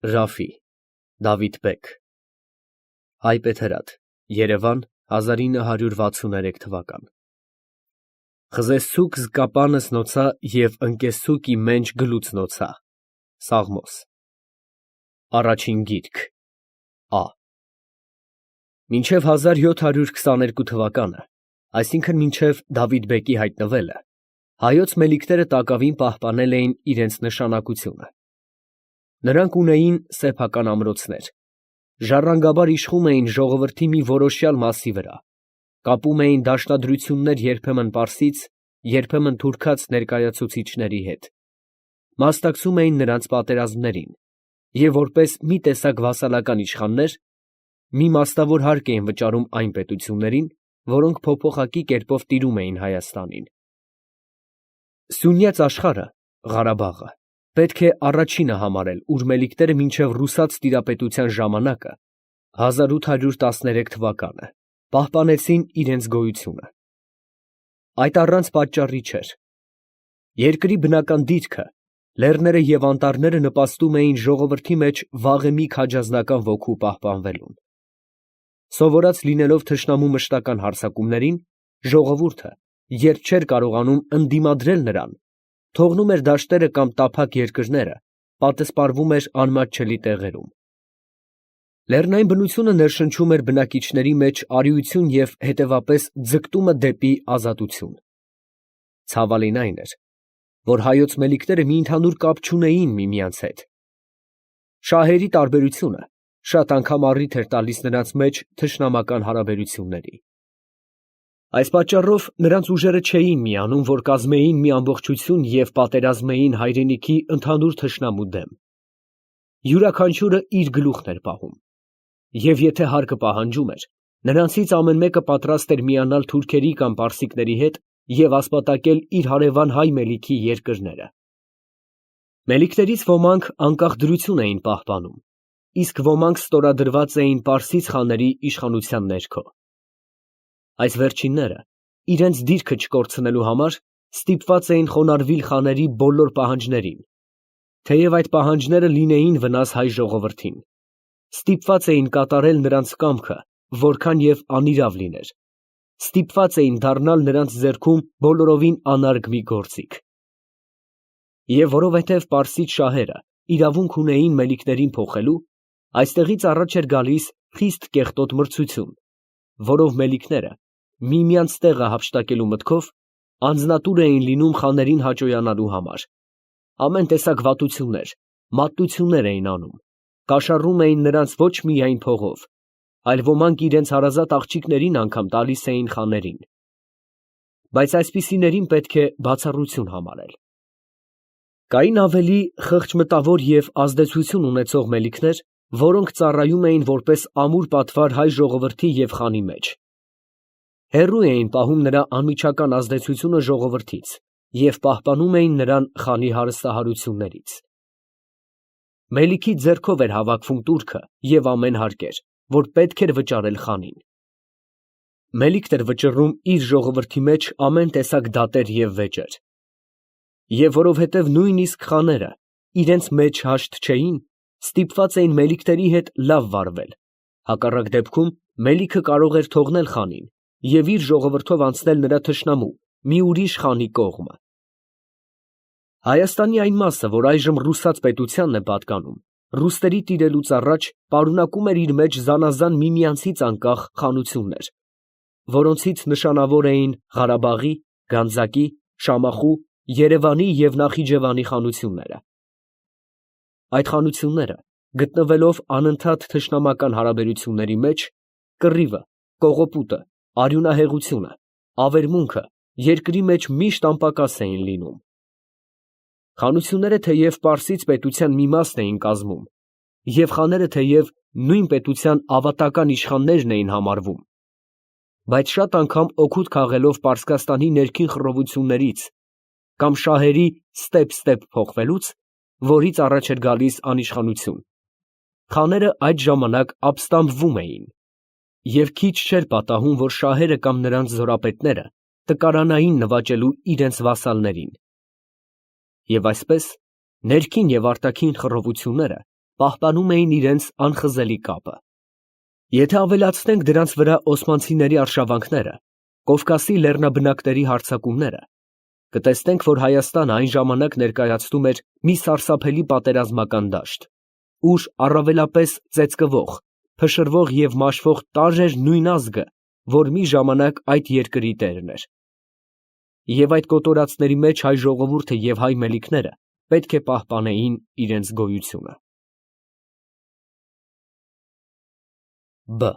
Ռաֆի Դավիթ բեկ Հայբեթերաթ Երևան 1963 թվական Խզեսցուկ զկապանս նոցա և ընկեսցուկ իմենջ գլուցնոցա Սաղմոս Առաջին գիրք Ա Մինչև 1722 թվականը, այսինքն մինչև Դավիթ բեկի հայտնվելը, հայոց մելիքները տակավին պահպանել էին իրենց նշանակությունը։ Նրանք ունեին սեփական ամրոցներ, ժառանգաբար իշխում էին ժողովրդի մի որոշյալ մասի վրա, կապում էին դաշնադրություններ երբեմն պարսից, երբեմն թուրքաց ներկայացուցիչների հետ, մասնակցում էին նրանց պատերազմներին և որպես մի տեսակ վասալական իշխաններ, մի մասնավոր հարկ էին վճարում այն պետություններին, որոնք փոփոխակի կերպով տիրում էին Հայաստանին։ Սյունյաց աշխարհը, Ղարաբաղը, պետք է առաջինը համարել, ուր մելիքները մինչև ռուսաց տիրապետության ժամանակը, 1813 թվականը, պահպանեցին իրենց գոյությունը։ Այդ առանց պատճառի չէր։ Երկրի բնական դիրքը, լեռները և անտառները նպաստում էին ժողովրդի մեջ վաղեմի քաջազնական ոգու պահպանվելուն։ Սովորած լինելով թշնամու մշտական հարձակումներին, ժողովուրդը, երբ չէր կարողանում ընդդիմադրել նրան, թողնում էր դաշտերը կամ տափակ երկրները, պատսպարվում էր անմատչելի տեղերում։ Լեռնային բնությունը ներշնչում էր բնակիչների մեջ արիություն և հետևապես ձգտումը դեպի ազատություն։ Ցավալին այն էր, որ հայոց մելիքները մի ընդհանուր կապ չունեին միմյանց հետ։ Շահերի տարբերությունը շատ անգամ առիթ էր տալիս նրանց մեջ թշնամական հարաբերությունների։ Այս պատճառով նրանց ուժերը չէին միանում, որ կազմեին մի ամբողջություն և պատերազմեին հայրենիքի ընդհանուր թշնամու դեմ։ Յուրաքանչյուրը իր գլուխն էր պահում։ Եվ եթե հարկը պահանջում էր, նրանցից ամեն մեկը պատրաստ էր միանալ թուրքերի կամ պարսիկների հետ և ասպատակել իր հարևան հայ մելիքի երկրները։ Մելիքներից ոմանք անկախ դրություն էին պահպանում, իսկ ոմանք ստորադրված էին պարսից խաների իշխանության ներքո։ Այս վերջինները, իրենց դիրքը չկորցնելու համար, ստիպված էին խոնարհվել խաների բոլոր պահանջներին, թեև այդ պահանջները լինեին վնաս հայ ժողովրդին, ստիպված էին կատարել նրանց կամքը, որքան և անիրավ լիներ, ստիպված էին դառնալ նրանց ձեռքում բոլորովին անարգ մի գործիք։ Եվ որովհետև պարսից շահերը իրավունք ունեին մելիքներին փոխելու, այստեղից առաջ էր գալիս խիստ կեղտոտ մրցություն, որով մելիքները, միմյանց տեղը հափշտակելու մտքով, անձնատուր էին լինում խաներին հաճոյանալու համար, ամեն տեսակ վատություններ, մատնություններ էին անում, կաշառում էին նրանց ոչ միայն փողով, այլ ոմանք իրենց հարազատ աղջիկներին անգամ տալիս էին խաներին։ Բայց այսպիսիներին պետք է բացառություն համարել։ Կային ավելի խղճմտավոր և ազդեցություն ունեցող մելիքներ, որոնք ծառայում էին որպես ամուր պատվար հայ ժողովրդի և խանի մեջ։ Հեռու էին պահում նրա անմիջական ազդեցությունը ժողովրդից և պահպանում էին նրան խանի հարստահարություններից։ Մելիքի ձեռքով էր հավաքվում տուրքը և ամեն հարկեր, որ պետք էր վճարել խանին։ Մելիքն էր վճռում իր ժողովրդի մեջ ամեն տեսակ դատեր և վեճեր։ Եվ որովհետև նույնիսկ խաները իրենց մեջ հաշտ չէին, ստիպված էին մելիքների հետ լավ վարվել, հակառակ դեպքում մելիքը կարող էր թողնել խանին և իր ժողովրդով անցնել նրա թշնամու մի ուրիշ խանի կողմը։ Հայաստանի այն մասը, որ այժմ ռուսաց պետությանն է պատկանում, ռուսների տիրելուց առաջ պարունակում էր իր մեջ զանազան միմյանցից անկախ խանություններ, որոնցից նշանավոր էին Ղարաբաղի, Գանձակի, Շամախու, Երևանի և Նախիջևանի խանությունները։ Այդ խանությունները, գտնվելով անընդհատ թշնամական հարաբերությունների մեջ, կռիվը, կողոպուտը, արյունահեղությունը, ավերմունքը երկրի մեջ միշտ անպակաս էին լինում։ Խանությունները թեև պարսից պետության մի մասն էին կազմում, և խաները թեև նույն պետության ավատական իշխաններն էին համարվում, բայց շատ անգամ օգուտ քաղելով Պարսկաստանի ներքին խռովություններից կամ շահերի ստեպ փոխվելուց, որից առաջ էր գալիս անիշխանություն, խաները այդ ժամանակ ապստամբվում էին և քիչ չէր պատահում, որ շահերը կամ նրանց զորապետները տկարանային նվաճելու իրենց վասալներին։ Եվ այսպես, ներքին և արտաքին խռովությունները պահպանում էին իրենց անխզելի կապը։ Եթե ավելացնենք դրանց վրա օսմանցիների արշավանքները, Կովկասի լեռնաբնակների հարձակումները, կտեսնենք, որ Հայաստանը այն ժամանակ ներկայացնում էր մի սարսափելի պատերազմական դաշտ, ուր առավելապես ծեծկվող, փշրվող և մաշվող տարր էր նույն ազգը, որ մի ժամանակ այդ երկրի տերն էր։ Եվ այդ կոտորածների մեջ հայ ժողովուրդը և հայ մելիքները պետք է պահպանեին իրենց գոյությունը։ Բ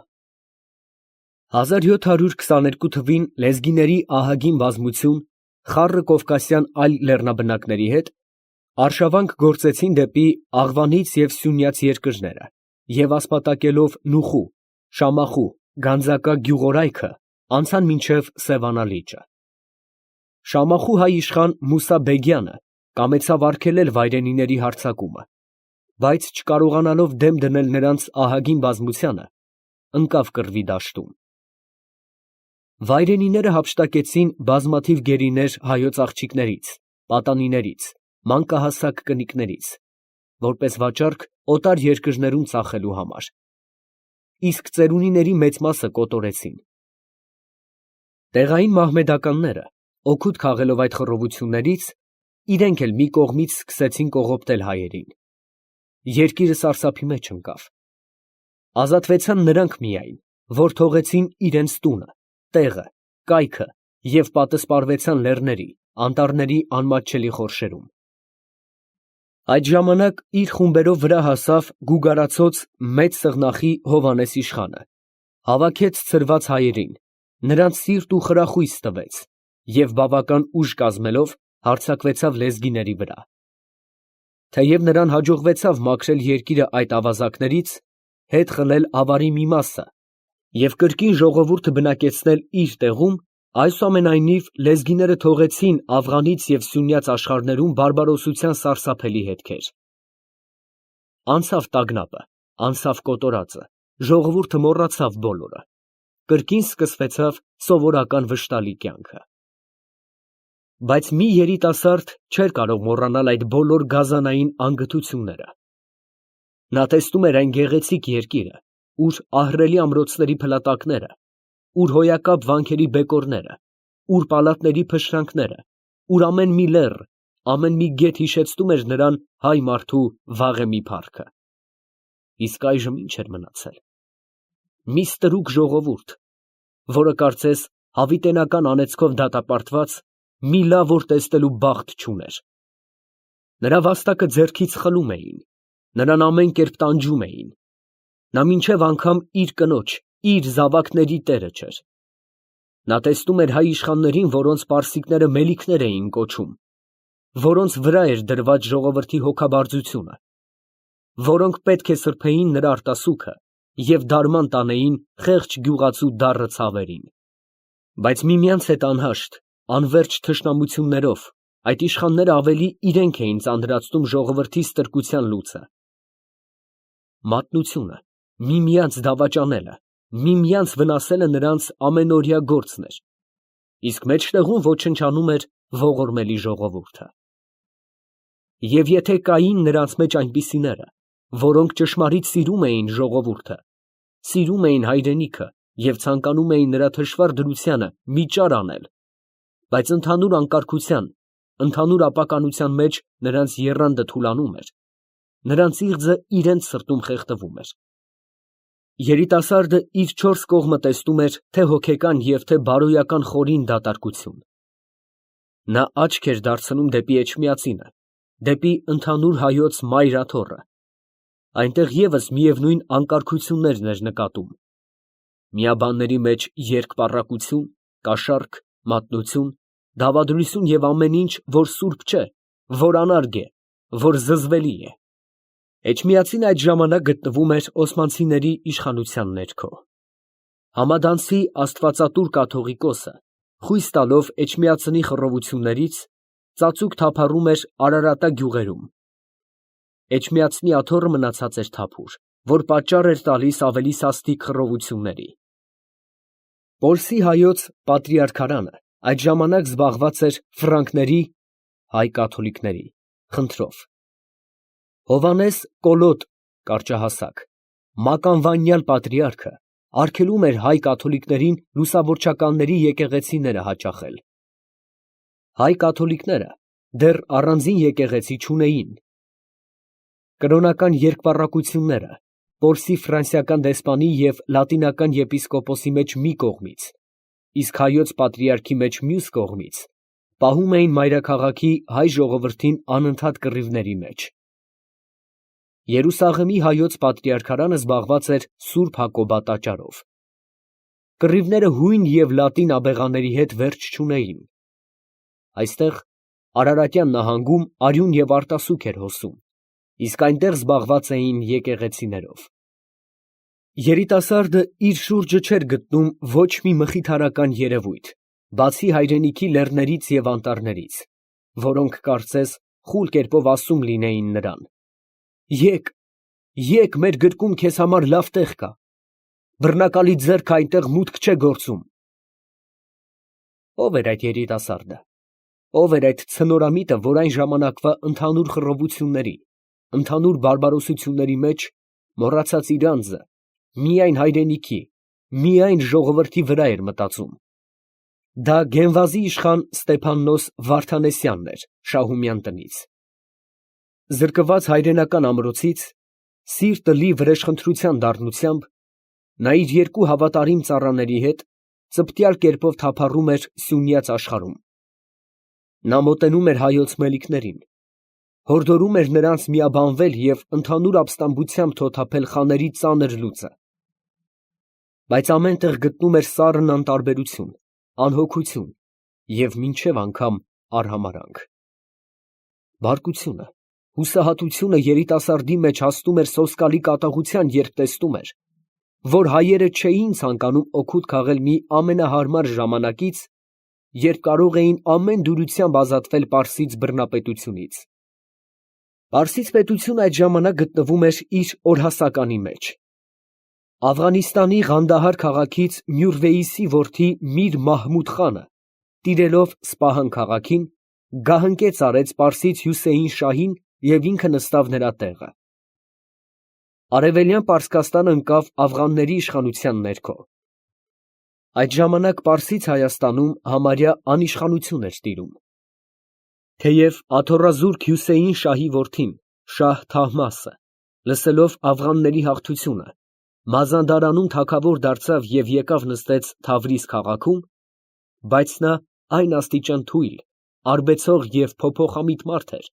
1722 թվին լեզգիների ահագին բազմություն խառը կովկասյան այլ լեռնաբնակների հետ արշավանք գործեցին դեպի Աղվանից և Սյունյաց երկրները և ասպատակելով Նուխու, Շամախու, Գանձակա գյուղորայքը անցան մինչև Սևանա լիճը։ Շամախու հայ իշխան Մուսա Բեգյանը կամեցավ արգելել վայրենիների հարձակումը, բայց չկարողանալով դեմ դնել նրանց ահագին բազմությանը, ընկավ կռվի դաշտում։ Վայրենիները հափշտակեցին բազմաթիվ գերիներ հայոց աղջիկներից, պատանիներից, մանկահասակ կնիկներից, որպես վաճառք օտար երկրներում ծախելու համար, իսկ ծերունիների մեծ մասը կոտորեցին։ Տեղային մահմեդականները, օգուտ քաղելով այդ խռովություններից, իրենք էլ մի կողմից սկսեցին կողոպտել հայերին։ Երկիրը սարսափի մեջ ընկավ։ Ազատվեցան նրանք միայն, որ թողեցին իրենց տունը, տեղը, կայքը և պատսպարվեցան լեռների, անտառների անմատչելի խորշերում։ Այդ ժամանակ իր խումբերով վրա հասավ գուգարացոց Մեծ Սղնախի Հովհաննես իշխանը, հավաքեց ցրված հայերին, նրանց սիրտ ու խրախույս տվեց և բավական ուժ կազմելով հարձակվեցավ լեզգիների վրա։ Թեև նրան հաջողվեցավ մաքրել երկիրը այդ ավազակներից, հետ խլել ավարի մի մասը և կրկին ժողովուրդը բնակեցնել իր տեղում, այսուամենայնիվ լեզգիները թողեցին Աղվանից և Սյունյաց աշխարհներում բարբարոսության սարսափելի հետքեր։ Անցավ տագնապը, անցավ կոտորածը, ժողովուրդը մոռացավ բոլորը, կրկին սկսվեցավ սովորական վշտալի կյանքը։ Բայց մի երիտասարդ չէր կարող մոռանալ այդ բոլոր գազանային անգթությունները։ Նա տեսնում էր այն գեղեցիկ երկիրը, ուր ահռելի ամրոցների փլատակները, ուր հոյակապ վանքերի բեկորները, ուր պալատների փշրանքները, ուր ամեն մի լեռ, ամեն մի գետ հիշեցնում էր նրան հայ մարդու վաղեմի փառքը։ Իսկ այժմ ի՞նչ էր մնացել։ Մի ստրուկ ժողովուրդ, որը կարծես հավիտենական անեծքով դատապարտված, մի լավ օր տեսնելու բախտ չուներ։ Նրա վաստակը ձեռքից խլում էին, նրան ամեն կերպ տանջում էին։ Նա մինչև անգամ իր կնոջ, իր զավակների տերը չէր։ Նա տեսնում էր հայ իշխաններին, որոնց պարսիկները մելիքներ էին կոչում, որոնց վրա էր դրված ժողովրդի հոգաբարձությունը, որոնք պետք է սրբեին նրա արտասուքը և դարման տանեին խեղճ գյուղացու դառը ցավերին։ Բայց միմյանց հետ անհաշտ, անվերջ թշնամություններով այդ իշխանները ավելի իրենք էին ծանրացնում ժողովրդի ստրկության լուծը։ Մատնությունը, միմյանց դավաճանելը, միմյանց վնասելը նրանց ամենօրյա գործն էր, իսկ մեջտեղում ոչնչանում էր ողորմելի ժողովուրդը։ Եվ եթե կային նրանց մեջ այնպիսիները, որոնք ճշմարիտ սիրում էին ժողովուրդը, սիրում էին հայրենիքը և ցանկանում էին նրա թշվառ դրությանը մի ճար անել, բայց ընդհանուր անկարգության, ընդհանուր ապականության մեջ նրանց եռանդը թուլանում էր, նրանց իղձը իրենց սրտում խեղդվում էր։ Երիտասարդը իր չորս կողմը տեսնում էր թե հոգեկան և թե բարոյական խորին դատարկություն։ Նա աչք էր դարձնում դեպի Էջմիածինը, դեպի ընդհանուր հայոց մայր աթոռը։ Այնտեղ ևս միևնույն անկարգություններն էր նկատում։ Միաբանների մեջ երկպառակություն, կաշառք, մատնություն, դավադրություն և ամեն ինչ, որ սուրբ չէ, որ անարգ է, որ զզվելի է։ Էջմիածինը այդ ժամանակ գտնվում էր օսմանցիների իշխանության ներքո։ Համադանցի աստվածատուր կաթողիկոսը, խույս տալով Էջմիածնի խռովություններից, ծածուկ թափառում էր Արարատա գյուղերում։ Էջմիածնի աթոռը մնացած էր թափուր, որ պատճառ էր տալիս ավելի սաստիկ խռովությունների։ Պոլսի հայոց պատրիարքարանը այդ ժամանակ զբաղված էր ֆրանկների (հայ կաթոլիկների) խնդրով։ Հովհաննես Կոլոտ կարճահասակ, մականվանյալ պատրիարքը արգելում էր հայ կաթոլիկներին լուսավորչականների եկեղեցիները հաճախել։ Հայ կաթոլիկները դեռ առանձին եկեղեցի չունեին։ Կրոնական երկպառակությունները Պորսի ֆրանսիական դեսպանի և լատինական եպիսկոպոսի մեջ մի կողմից, իսկ հայոց պատրիարքի մեջ մյուս կողմից, պահում էին մայրաքաղաքի հայ ժողովրդին անընդհատ կռիվների մեջ։ Երուսաղեմի հայոց պատրիարքարանը զբաղված էր Սուրբ Հակոբա տաճարով։ Կռիվները հույն և լատին աբեղաների հետ վերջ չունեին։ Այստեղ Արարատյան նահանգում արյուն և արտասուք էր հոսում, իսկ այնտեղ զբաղված էին եկեղեցիներով։ Երիտասարդը իր շուրջը չէր գտնում ոչ մի մխիթարական երևույթ, բացի հայրենիքի լեռներից և անտառներից, որոնք կարծես խուլ կերպով ասում լինեին նրան. «Եկ, եկ, մեր գրկում քեզ համար լավ տեղ կա, բռնակալի ձեռքը այնտեղ մուտք չէ գործում»։ Ո՞վ էր այդ երիտասարդը։ Ո՞վ էր այդ ցնորամիտը, որ այն ժամանակվա ընդհանուր խռովությունների, ընդհանուր բարբարոսությունների մեջ մոռացած իր անձը, միայն հայրենիքի, միայն ժողովրդի վրա էր մտածում։ Դա Գենվազի իշխան Ստեփաննոս Վարդանեսյանն էր Շահումյան տնից։ Զրկված հայրենական ամրոցից, սիրտը լի վրեժխնդրության դառնությամբ, նա իր երկու հավատարիմ ծառաների հետ ծպտյալ կերպով թափառում էր սյունյաց աշխարհում։ Նա մոտենում էր հայոց մելիքներին, հորդորում էր նրանց միաբանվել և ընդհանուր ապստամբությամբ թոթափել խաների ծանր լուծը, բայց ամեն տեղ գտնում էր սառն անտարբերություն, անհոգություն և մինչև անգամ արհամարհանք։ Բարկությունը, հուսահատությունը երիտասարդի մեջ հասնում էր սոսկալի կատաղության, երբ տեսնում էր, որ հայերը չէին ցանկանում օգուտ քաղել մի ամենահարմար ժամանակից, երբ կարող էին ամեն դյուրությամբ ազատվել պարսից բռնապետությունից։ Պարսից պետությունը այդ ժամանակ գտնվում էր իր օրհասականի մեջ։ Աֆղանիստանի Ղանդահար քաղաքից Մյուրվեյիսի որդի Միր Մահմուդ խանը, տիրելով Սպահան քաղաքին, գահընկեց արեց պարսից Հյուսեյն շահին և ինքը նստավ նրա տեղը։ Արևելյան Պարսկաստանը ընկավ աֆղանների իշխանության ներքո։ Այդ ժամանակ Պարսից Հայաստանում համարյա անիշխանություն էր տիրում։ Թեև աթոռազուրկ Հյուսեյն շահի որդին Շահ Թահմասը, լսելով աֆղանների հաղթությունը, Մազանդարանում թագավոր դարձավ և եկավ նստեց Թավրիզ քաղաքում, բայց նա այն աստիճան թույլ, արբեցող և փոփոխամիտ մարդ էր,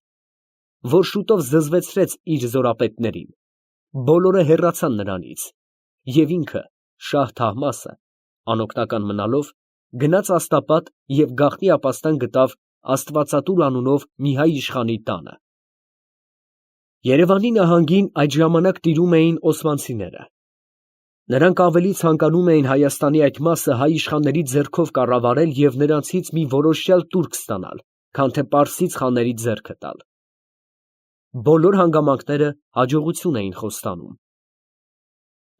որ շուտով զզվեցրեց իր զորապետներին, բոլորը հեռացան նրանից, և ինքը Շահ Թահմասը, անօգնական մնալով, գնաց աստապատ և գաղտնի ապաստան գտավ Աստվածատուր անունով մի հայ իշխանի տանը։ Երևանի նահանգին այդ ժամանակ տիրում էին օսմանցիները։ Նրանք ավելի ցանկանում էին Հայաստանի այդ մասը հայ իշխանների ձեռքով կառավարել և նրանցից մի որոշյալ տուրք ստանալ, քան թե պարսից խաների ձեռքը տալ։ Բոլոր հանգամանքները հաջողություն էին խոստանում։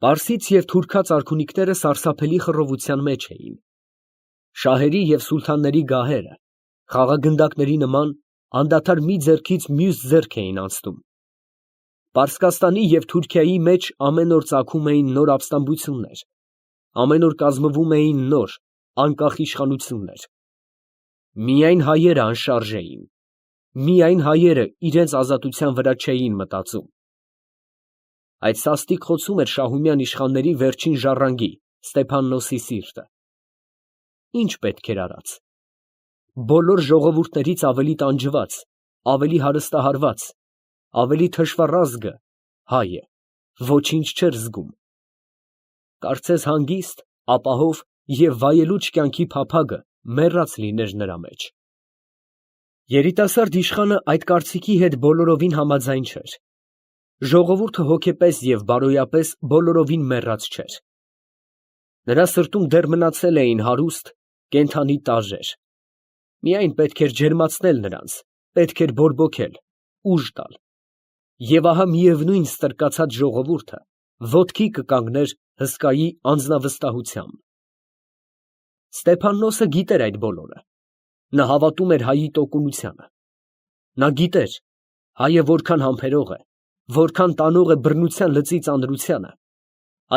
Պարսից և թուրքաց արքունիքները սարսափելի խռովության մեջ էին։ Շահերի և սուլթանների գահերը, խաղագնդակների նման, անդադար մի ձեռքից մյուս ձեռք էին անցնում։ Պարսկաստանի և Թուրքիայի մեջ ամեն օր ծագում էին նոր ապստամբություններ, ամեն օր կազմվում էին նոր, անկախ իշխանություններ։ Միայն հայերը անշարժ էին, միայն հայերը իրենց ազատության վրա չէին մտածում։ Այդ սաստիկ խոցում էր Շահումյան իշխանների վերջին ժառանգի Ստեփաննոսի սիրտը։ Ինչ պետք էր արած։ Բոլոր ժողովուրդներից ավելի տանջված, ավելի հարստահարված, ավելի թշվառազգը հայ է, ոչինչ չէր զգում։ Կարծես հանգիստ, ապահով և վայելուչ կյանքի փափագը մեռած լիներ նրա մեջ։ Երիտասարդ իշխանը այդ կարծիքի հետ բոլորովին համաձայն չէր։ Ժողովուրդը հոգեպես և բարոյապես բոլորովին մեռած չէր։ Նրա սրտում դեռ մնացել էին հարուստ, կենդանի տարրեր։ Միայն պետք էր ջերմացնել նրանց, պետք էր բորբոքել, ուժ տալ։ Եվ ահա միևնույն ստրկացած ժողովուրդը ոտքի կկանգներ հսկայի անձնավստահությամբ։ Ստեփաննոսը գիտեր այդ բոլորը։ Նա հավատում էր հայի տոկունությանը։ Նա գիտեր հայը որքան համբերող է, որքան տանող է բռնության լծի ծանրությանը,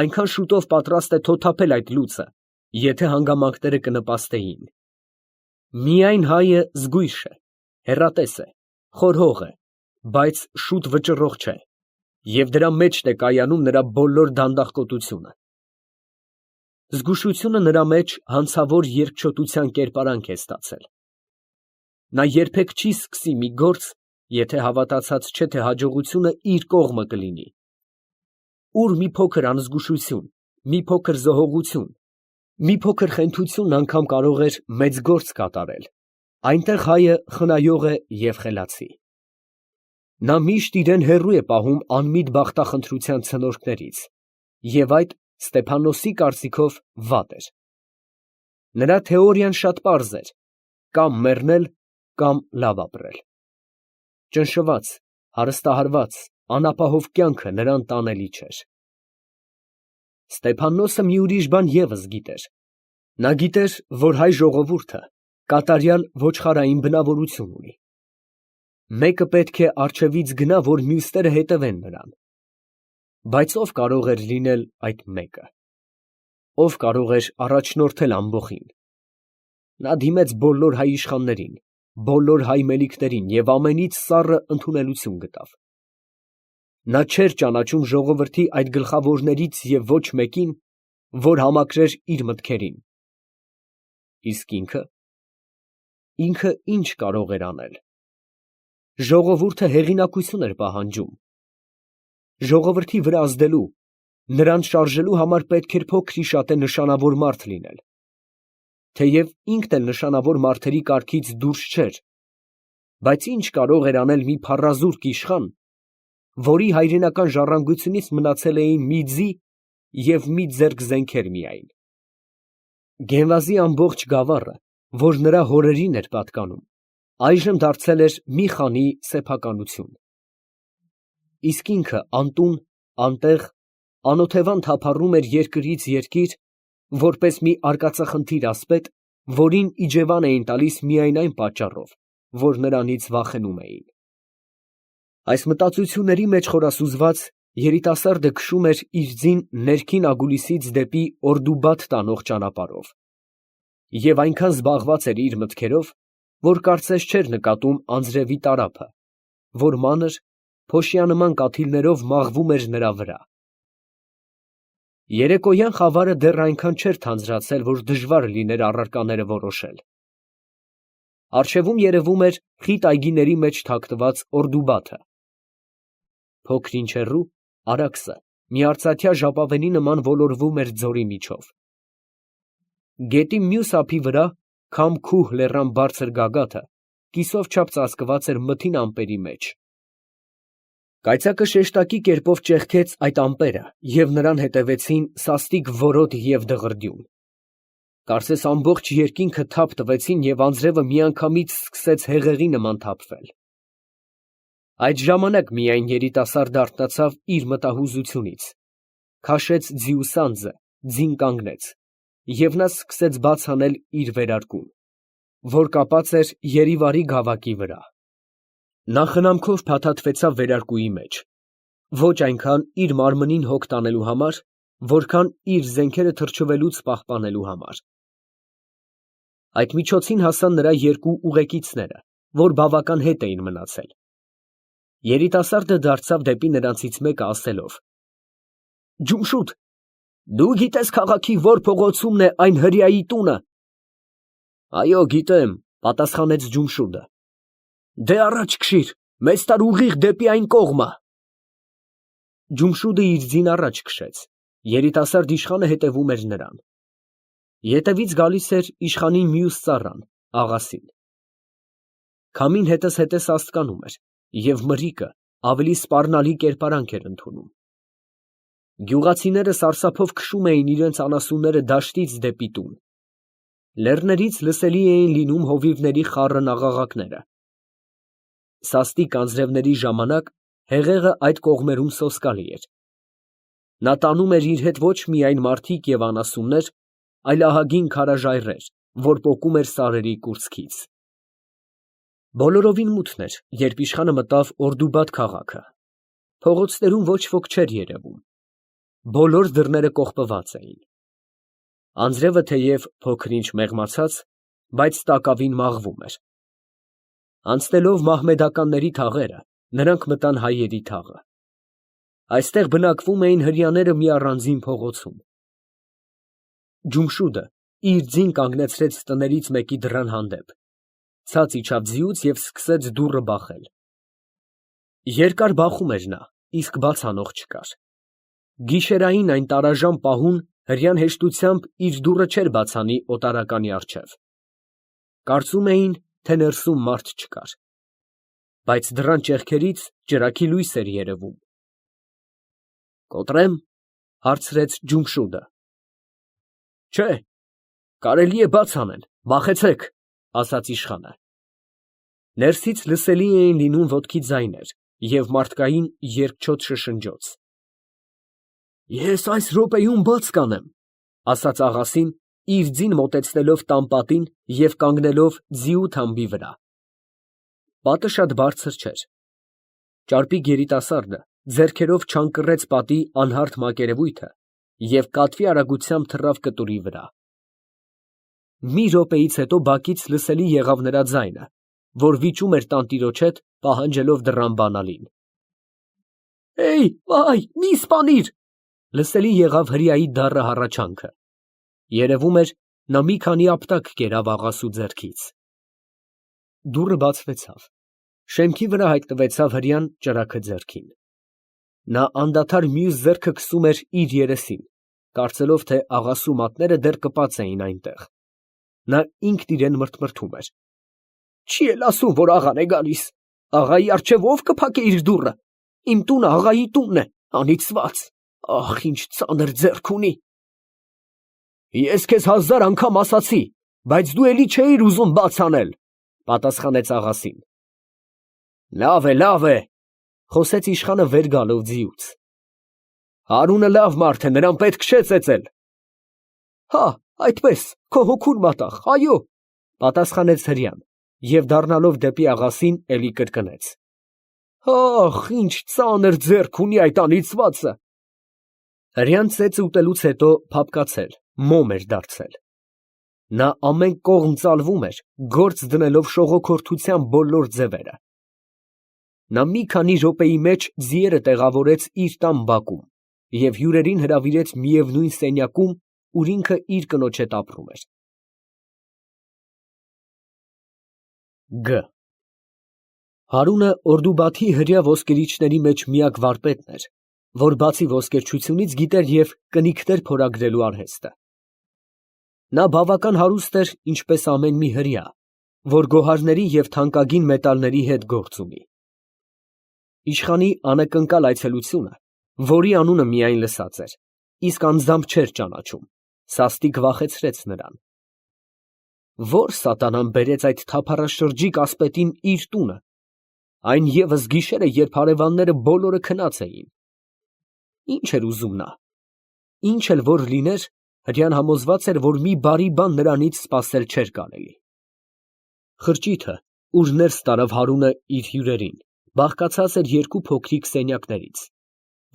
այնքան շուտով պատրաստ է թոթափել այդ լուծը, եթե հանգամանքները կնպաստեին։ Միայն հայը զգույշ է, հեռատես է, խորհող է, բայց շուտ վճռող չէ, և դրա մեջն է կայանում նրա բոլոր դանդաղկոտությունը։ Զգուշությունը նրա մեջ հանցավոր երկչոտության կերպարանք է ստացել։ Նա երբեք չի սկսի մի գործ, եթե հավատացած չէ, թե հաջողությունը իր կողմը կլինի։ Ուր մի փոքր անզգուշություն, մի փոքր զոհողություն, մի փոքր խենթություն անգամ կարող էր մեծ գործ կատարել, այնտեղ հայը խնայող է և խելացի։ Նա միշտ իրեն հեռու է պահում անմիտ բախտախնդրության ցնորքներից, և այդ Ստեփանոսի կարծիքով վատ էր։ Նրա թեորիան շատ պարզ էր. կամ մեռնել, կամ լավ ապրել։ Ճնշված, հարստահարված, անապահով կյանքը նրան տանելի չէր։ Ստեփանոսը մի ուրիշ բան ևս գիտեր։ Նա գիտեր, որ հայ ժողովուրդը կատարյալ ոչխարային բնավորություն ունի։ Մեկը պետք է առջևից գնա, որ մյուսները հետևեն նրան։ Բայց ով կարող էր լինել այդ մեկը։ Ով կարող էր առաջնորդել ամբոխին։ Նա դիմեց բոլոր հայ իշխաններին, բոլոր հայ մելիքներին և ամենից սառը ընդունելություն գտավ։ Նա չէր ճանաչում ժողովրդի այդ գլխավորներից և ոչ մեկին, որ համակրեր իր մտքերին։ Իսկ ինքը ինչ կարող էր անել։ Ժողովուրդը հեղինակություն էր պահանջում։ Ժողովրդի վրա ազդելու, նրան շարժելու համար պետք էր փոքր-ի-շատե նշանավոր մարդ լինել։ Թեև ինքն էլ նշանավոր մարդերի կարգից դուրս չէր, բայց ինչ կարող էր անել մի փառազուրկ իշխան, որի հայրենական ժառանգությունից մնացել էին մի ձի և մի ձեռք զենքեր միայն։ Գենվազի ամբողջ գավառը, որ նրա հորերին էր պատկանում, այժմ դարձել էր մի խանի սեփականություն։ Իսկ ինքը անտուն, անտեղ, անօթևան թափառում էր երկրից երկիր, որպես մի արկածախնդիր ասպետ, որին իջևան էին տալիս միայն այն պատճառով, որ նրանից վախենում էին։ Այս մտածությունների մեջ խորասուզված, երիտասարդը քշում էր իր ձին ներքին Ագուլիսից դեպի Օրդուբադ տանող ճանապարհով, և այնքան զբաղված էր իր մտքերով, որ կարծես չէր նկատում անձրևի տարափը, որ մանր, փոշիանման կաթիլներով մաղվում էր նրա վրա։ Երեկոյան խավարը դեռ այնքան չէր թանձրացել, որ դժվար լիներ առարկաները որոշել։ Առջևում երևում էր խիտ այգիների մեջ թաքնված Օրդուբաթը։ Փոքր-ինչ հեռու Արաքսը մի արծաթյա ժապավենի նման ոլորվում էր ձորի միջով։ Գետի մյուս ափի վրա քամ֊քուհ լեռան բարձր գագաթը կիսով չափ ծածկված էր մթին ամպերի մեջ։ Կայծակը շեշտակի կերպով ճեղքեց այդ ամպերը, և նրան հետևեցին սաստիկ որոտ և դղրդյուն։ Կարծես ամբողջ երկինքը թափ տվեցին և անձրևը միանգամից սկսեց հեղեղի նման թափվել։ Այդ ժամանակ միայն երիտասարդը արթնացավ իր մտահուզությունից, քաշեց ձիու սանձը, ձին կանգնեց, և նա սկսեց բաց անել իր վերարկուն, որ կապած էր երիվարի գավակի վրա։ Նա խնամքով փաթաթվեցավ վերարկուի մեջ, ոչ այնքան իր մարմնին հոգ տանելու համար, որքան իր զենքերը թրջվելուց պահպանելու համար։ Այդ միջոցին հասան նրա երկու ուղեկիցները, որ բավական հետ էին մնացել։ Երիտասարդը դարձավ դեպի նրանցից մեկը, ասելով. «Ջումշուդ, դու գիտես քաղաքի ո՞ր փողոցումն է այն հրեայի տունը»։ «Այո, գիտեմ», պատասխանեց Ջումշուդը։ «Դե առաջ քշիր, մեզ տար ուղիղ դեպի այն կողմը»։ Ջումշուդը իր ձին առաջ քշեց, երիտասարդ իշխանը հետևում էր նրան։ Ետևից գալիս էր իշխանի մյուս ծառան, աղասին։ Քամին հետզհետե սաստկանում էր, և մրրիկը ավելի սպառնալի կերպարանք էր ընդունում։ Գյուղացիները սարսափով քշում էին իրենց անասունները դաշտից դեպի տուն։ Լեռներից լսելի էին լինում հովիվների խառն աղաղակները։ Սաստիկ անձրևների ժամանակ հեղեղը այդ կողմերում սոսկալի էր։ Նա տանում էր իր հետ ոչ միայն մարդիկ և անասուններ, այլ ահագին քարաժայռեր, որ պոկում էր սարերի կուրծքից։ Բոլորովին մութն էր, երբ իշխանը մտավ Օրդուբադ քաղաքը։ Փողոցներում ոչ ոք չէր երևում։ Բոլոր դռները կողպված էին։ Անձրևը թեև փոքր-ինչ մեղմացած, բայց տակավին մաղվում էր։ Անցնելով մահմեդականների թաղերը, նրանք մտան հայերի թաղը։ Այստեղ բնակվում էին հրեաները մի առանձին փողոցում։ Ջումշուդը իր ձին կանգնեցրեց տներից մեկի դռան հանդեպ, ցած իջավ ձիուց և սկսեց դուռը բախել։ Երկար բախում էր նա, իսկ բաց անող չկար։ Գիշերային այն տարաժան պահուն հրեան հեշտությամբ իր դուռը չէր բացանի օտարականի առջև։ Կարծում էին, թե ներսում մարդ չկար, բայց դռան ճեղքերից ճրագի լույս էր երևում։ «Կոտրե՞մ», հարցրեց Ջումշուդը։ «Չէ, կարելի է բաց անել, վախեցեք», ասաց իշխանը։ Ներսից լսելի էին լինում ոտքի ձայներ և մարդկային երկչոտ շշնջոց։ «Ես այս րոպեում բաց կանեմ», ասաց աղասին, իր ձին մոտեցնելով տան պատին և կանգնելով ձիու թամբի վրա։ Պատը շատ բարձր չէր։ Ճարպիկ երիտասարդը ձեռքերով չանկռեց պատի անհարթ մակերևույթը և կատվի արագությամբ թռավ կտուրի վրա։ Մի րոպեից հետո բակից լսելի եղավ նրա ձայնը, որ վիճում էր տանտիրոջ հետ, պահանջելով դռան բանալին։ «Էյ, վայ, մի սպանիր», լսելի եղավ հրեայի դառը հառաչանքը։ Երևում էր, նա մի քանի ապտակ կերավ աղասու ձեռքից։ Դուռը բացվեցավ։ Շեմքի վրա հայտնվեցավ հրեան ճրագը ձեռքին։ Նա անդադար մյուս ձեռքը քսում էր իր երեսին, կարծելով, թե աղասու մատները դեռ կպած էին այնտեղ։ Նա ինքն իրան մրթմրթում էր. «Չի էլ ասում, որ աղան է գալիս։ Աղայի առջև ո՞վ կփակե իր դուռը։ Իմ տունը աղայի տունն է, անիծված, ահ, ինչ ծանր ձեռք ունի»։ «Ես քեզ 1000 անգամ ասացի, բայց դու էլի չէիր ուզում բաց անել», պատասխանեց աղասին։ Լավ է, խոսեց իշխանը վեր գալով ձիուց։ Հարունը լավ մարդ է, նրան պետք չէ ծեծել։ Հա, այդպես, քո հոգուն մատաղ, այո, պատասխանեց հրեան և դառնալով դեպի աղասին էլի կրկնեց. Ահ, ինչ ծանր ձեռք ունի այդ անիծվածը։ Հրեան ծեծը ուտելուց հետո փափկացել, մոմ էր դարձել։ Նա ամեն կողմ ծալվում էր, գործ դնելով շողոքորթության բոլոր ձևերը։ Նա մի քանի րոպեի մեջ ձիերը տեղավորեց իր տան բակում և հյուրերին հրավիրեց միևնույն սենյակում, ուր ինքը իր կնոջ հետ ապրում էր։ Գ Հարունը Օրդուբաթի հրեա ոսկերիչների մեջ միակ վարպետն էր, որ բացի ոսկերչությունից գիտեր և կնիկներ փորագրելու արհեստը։ Նա բավական հարուստ էր, ինչպես ամեն մի հրեա, որ գոհարների և թանկագին մետալների հետ գործ ունի։ Իշխանի անակնկալ այցելությունը, որի անունը միայն լսած էր, իսկ անձամբ չէր ճանաչում, սաստիկ վախեցրեց նրան։ Ո՞ր սատանան բերեց այդ թափառաշրջիկ ասպետին իր տունը, այն ևս գիշերը, երբ հարևանները բոլորը քնած էին։ Ինչ էր ուզում նա։ Ինչ էլ որ լիներ, հրեան համոզված էր, որ մի բարի բան նրանից սպասել չէր կարելի։ Խրճիթը, ուր ներս տարավ Հարունը իր հյուրերին, բաղկացած էր երկու փոքրիկ սենյակներից,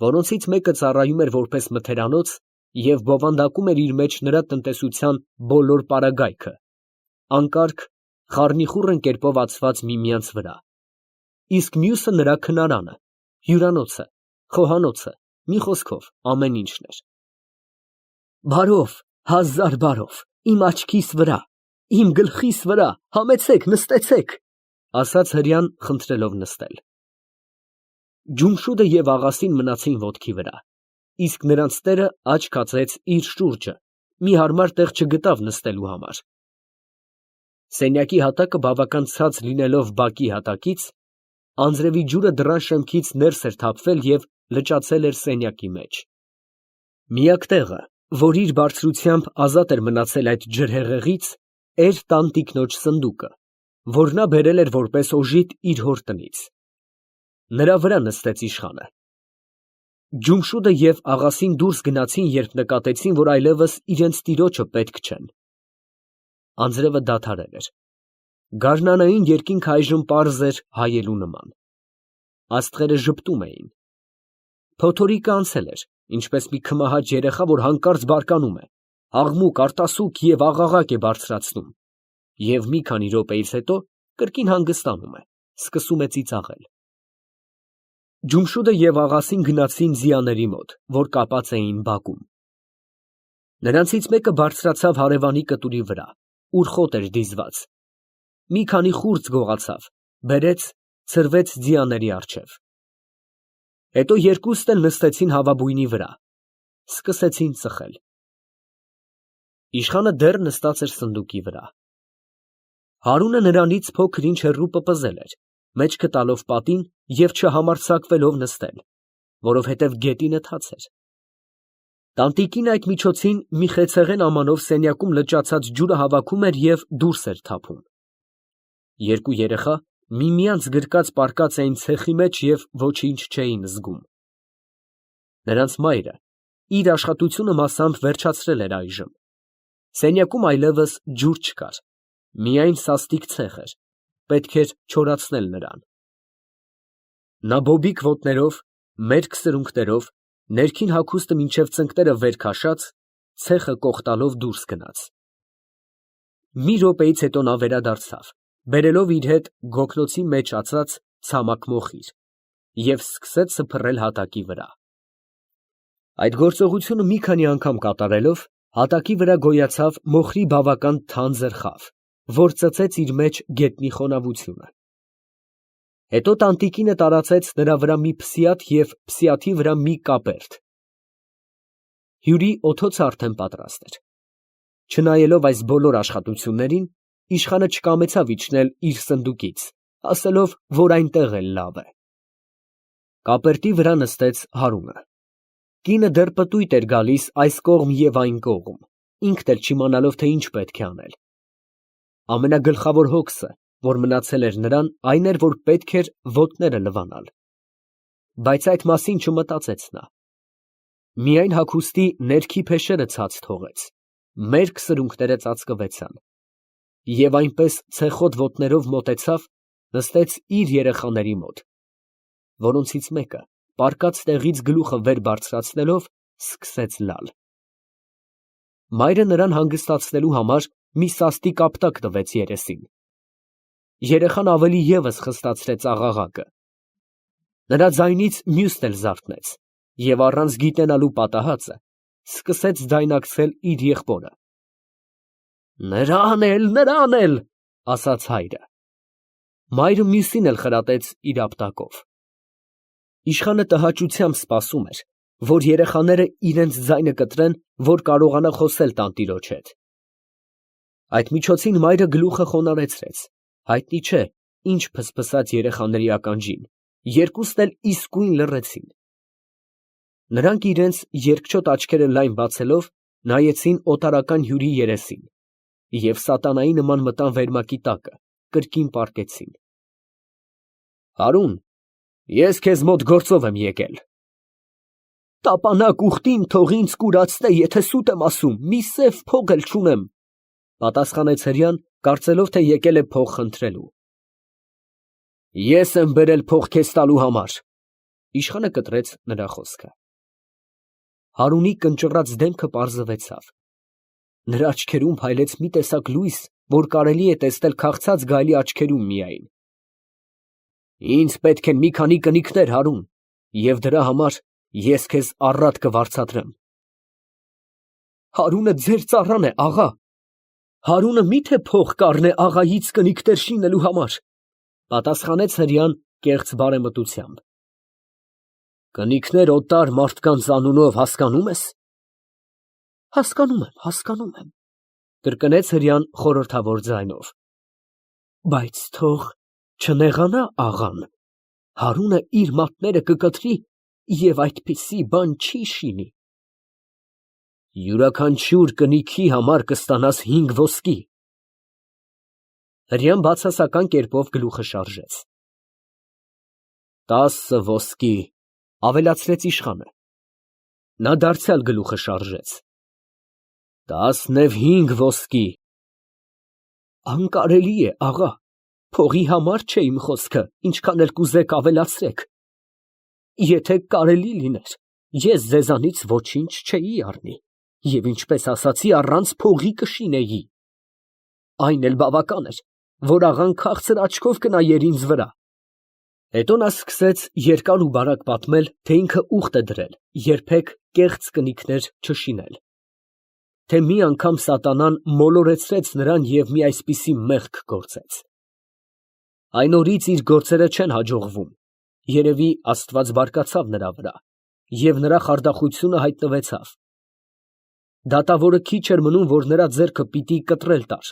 որոնցից մեկը ծառայում էր որպես մթերանոց և բովանդակում էր իր մեջ նրա տնտեսության բոլոր պարագայքը, անկարգ, խառնիխուռն կերպով ածված միմյանց վրա, իսկ մյուսը նրա քնարանը, հյուրանոցը, խոհանոցը, մի խոսքով ամեն ինչն էր։ Բարով, 1000 բարով, իմ աչքիս վրա, իմ գլխիս վրա, համեցեք, նստեցեք, ասաց հրեան խնդրելով նստել։ Ջումշուդը և աղասին մնացին ոտքի վրա, իսկ նրանց տերը աչք կացեց իր շուրջը, մի հարմար տեղ չգտավ նստելու համար։ Սենյակի հատակը բավական ցած լինելով բակի հատակից, անձրևի ջուրը դռան շեմքից ներս էր թափվել և լճացել էր սենյակի մեջ։ Միակ տեղը, որ իր բարձրությամբ ազատ էր մնացել այդ ջրհեղեղից, էր տան տիկնոջ սնդուկը, որ նա բերել էր որպես օժիտ իր հոր տնից։ Նրա վրա նստեց իշխանը։ Ջումշուդը և աղասին դուրս գնացին, երբ նկատեցին, որ այլևս իրենց տիրոջը պետք չեն։ Անձրևը դադարել էր։ Գարնանային երկինքը այժմ պարզ էր հայելու նման։ Աստղերը ժպտում էին։ Փոթորիկը անցել էր, ինչպես մի քմահաճ երեխա, որ հանկարծ բարկանում է, աղմուկ, արտասուք և աղաղակ է բարձրացնում, և մի քանի րոպեից հետո կրկին հանգստանում է, սկսում է ծիծաղել։ Ջումշուդը և աղասին գնացին ձիաների մոտ, որ կապած էին բակում։ Նրանցից մեկը բարձրացավ հարևանի կտուրի վրա, ուր խոտ էր դիզված, մի քանի խուրձ գողացավ, բերեց, ցրվեց ձիաների առջև։ Հետո երկուստ էլ նստեցին հավաբույնի վրա, սկսեցին ծխել։ Իշխանը դեռ նստած էր սնդուկի վրա։ Հարունը նրանից փոքր ինչ հեռու պպզել էր, մեջքը տալով պատին և չհամարձակվելով նստել, որովհետև գետինը թաց էր։ Տանտիկին այդ միջոցին մի խեցեղեն ամանով սենյակում լճացած ջուրը հավաքում էր և դուրս էր թափում։ Երկու երեխա միմյանց գրկած պառկած էին ցեխի մեջ և ոչինչ չէին զգում։ Նրանց մայրը իր աշխատությունը մասամբ վերջացրել էր այժմ։ Սենյակում այլևս ջուր չկար, միայն սաստիկ ցեխ էր, պետք էր չորացնել նրան։ Նա բոբիկ ոտներով, մերկ սրունքներով, ներքին հագուստը մինչև ծնկները վեր քաշած, ցեխը կոխտալով դուրս գնաց։ Մի րոպեից հետո նա վերադարձավ, բերելով իր հետ գոգնոցի մեջ ածած ցամաք մոխիր և սկսեց սփռել հատակի վրա։ Այդ գործողությունը մի քանի անգամ կատարելով, հատակի վրա գոյացավ մոխրի բավական թանձր խավ, որ ծծեց իր մեջ գետնի խոնավությունը։ Հետո տանտիկինը տարածեց նրա վրա մի փսիաթ և փսիաթի վրա մի կապերտ։ Հյուրի օդոցը արդեն պատրաստ էր։ Չնայելով այս բոլոր աշխատություններին, իշխանը չկամեցավ իջնել իր սնդուկից, ասելով, որ այնտեղ էլ լավ է։ Կապերտի վրա նստեց Հարունը։ Կինը դեռ պտույտ էր գալիս այս կողմ և այն կողմ, ինքն էլ չիմանալով, թե ինչ պետք է անել։ Ամենագլխավոր հոգսը, որ մնացել էր նրան, այն էր, որ պետք էր ոտները լվանալ։ Բայց այդ մասին չմտածեց նա։ Միայն հագուստի ներքի փեշերը ցած թողեց, մերկ սրունքները ծածկվեցան, և այնպես ցեխոտ ոտներով մոտեցավ, նստեց իր երեխաների մոտ, որոնցից մեկը, պառկած տեղից գլուխը վեր բարձրացնելով, սկսեց լալ։ Մայրը նրան հանգստացնելու համար մի սաստիկ ապտակ տվեց երեսին։ Երեխան ավելի ևս խստացրեց աղաղակը։ Նրա ձայնից մյուսն էլ զարթնեց և առանց գիտենալու պատահածը սկսեց ձայնակցել իր եղբորը։ Նրան էլ, ասաց հայրը։ Մայրը մյուսին էլ խրատեց իր ապտակով։ Իշխանը տհաճությամբ սպասում էր, որ երեխաները իրենց ձայնը կտրեն, որ կարողանա խոսել տանտիրոջ հետ։ Այդ միջոցին մայրը գլուխը խոնարհեցրեց, հայտնի չէ, ինչ փսփսաց երեխաների ականջին, երկուսն էլ իսկույն լռեցին։ Նրանք իրենց երկչոտ աչքերը լայն բացելով, նայեցին օտարական հյուրի երեսին և սատանայի նման մտան վերմակի տակը, կրկին պառկեցին։ Հարուն, ես քեզ մոտ գործով եմ եկել։ Տապանակ ուխտին թող ինձ կուրացնե, եթե սուտ եմ ասում, մի սև փող էլ չունեմ, պատասխանեց հրեան, կարծելով, թե եկել է փող խնդրելու։ Ես եմ բերել փող քեզ տալու համար, իշխանը կտրեց նրա խոսքը։ Հարունի կնճռած դեմքը պարզվեցավ։ Նրա աչքերում փայլեց մի տեսակ լույս, որ կարելի է տեսնել քաղցած գայլի աչքերում միայն։ Ինձ պետք են մի քանի կնիկներ, Հարուն, և դրա համար ես քեզ առատ կվարձատրեմ։ Հարունը ձեր ծառան է, աղա։ Հարունը մի՞թե փող կառնե աղայից կնիկներ շինելու համար, պատասխանեց հրեան կեղծ բարեմտությամբ։ Կնիկներ օտար մարդկանց անունով հասկանում ես։ Հասկանում եմ, կրկնեց հրեան խորհրդավոր ձայնով։ Բայց թող չնեղանա աղան, Հարունը իր մատները կկտրի և այդպիսի բան չի շինի։ Յուրաքանչյուր կնիքի համար կստանաս 5 ոսկի։ Հրեան բացասական կերպով գլուխը շարժեց։ 10 ոսկի, ավելացրեց իշխանը։ Նա դարձյալ գլուխը շարժեց։ 15 ոսկի։ Անկարելի է, աղա, փողի համար չէ իմ խոսքը, ինչքան էլ կուզեք ավելացրեք։ Եթե կարելի լիներ, ես ձեզանից ոչինչ չէի առնի և ինչպես ասացի, առանց փողի կշինեի։ Այն էլ բավական էր, որ աղան քաղցր աչքով կնայեր ինձ վրա։ Հետո նա սկսեց երկար ու բարակ պատմել, թե ինքը ուխտ է դրել երբեք կեղծ կնիկներ չշինել, թե մի անգամ սատանան մոլորեցրեց նրան և մի այսպիսի մեղք գործեց։ Այն օրից իր գործերը չեն հաջողվում, երևի Աստված բարկացավ նրա վրա, և նրա խարդախությունը հայտնվեցավ։ Դատավորը քիչ էր մնում, որ նրա ձեռքը պիտի կտրել տար։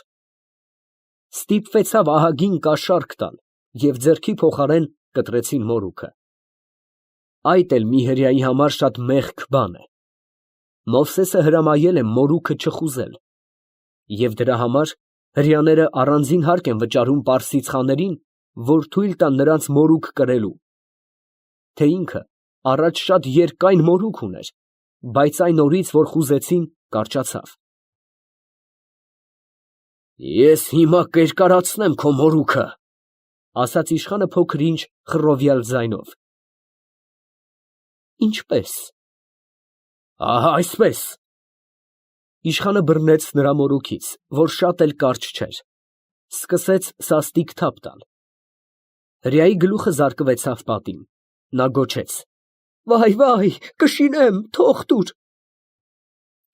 Ստիպվեցավ ահագին կաշառք տալ և ձեռքի փոխարեն կտրեցին մորուքը։ Այդ էլ մի հրեայի համար շատ մեղք բան է։ Մովսեսը հրամայել է մորուքը չխուզել, և դրա համար հրեաները առանձին հարկ են վճարում պարսիցխաներին, որ թույլ տան նրանց մորուք կրելու, թե ինքը առաջ շատ երկայն մորուք ուներ, բայց այն օրից, որ խուզեցին, կարճացավ։ Ես հիմա կերկարացնեմ քո մորուքը, ֊ ասաց իշխանը փոքր-ինչ խռովյալ ձայնով։ Ինչպե՞ս։ Ահա այսպես։ Իշխանը բռնեց նրա մորուքից, որ շատ էլ կարճ չէր, սկսեց սաստիկ թափ տալ։ Հրեայի գլուխը զարկվեցավ պատին, նա գոչեց. Վայ, կշինեմ, թող տուր։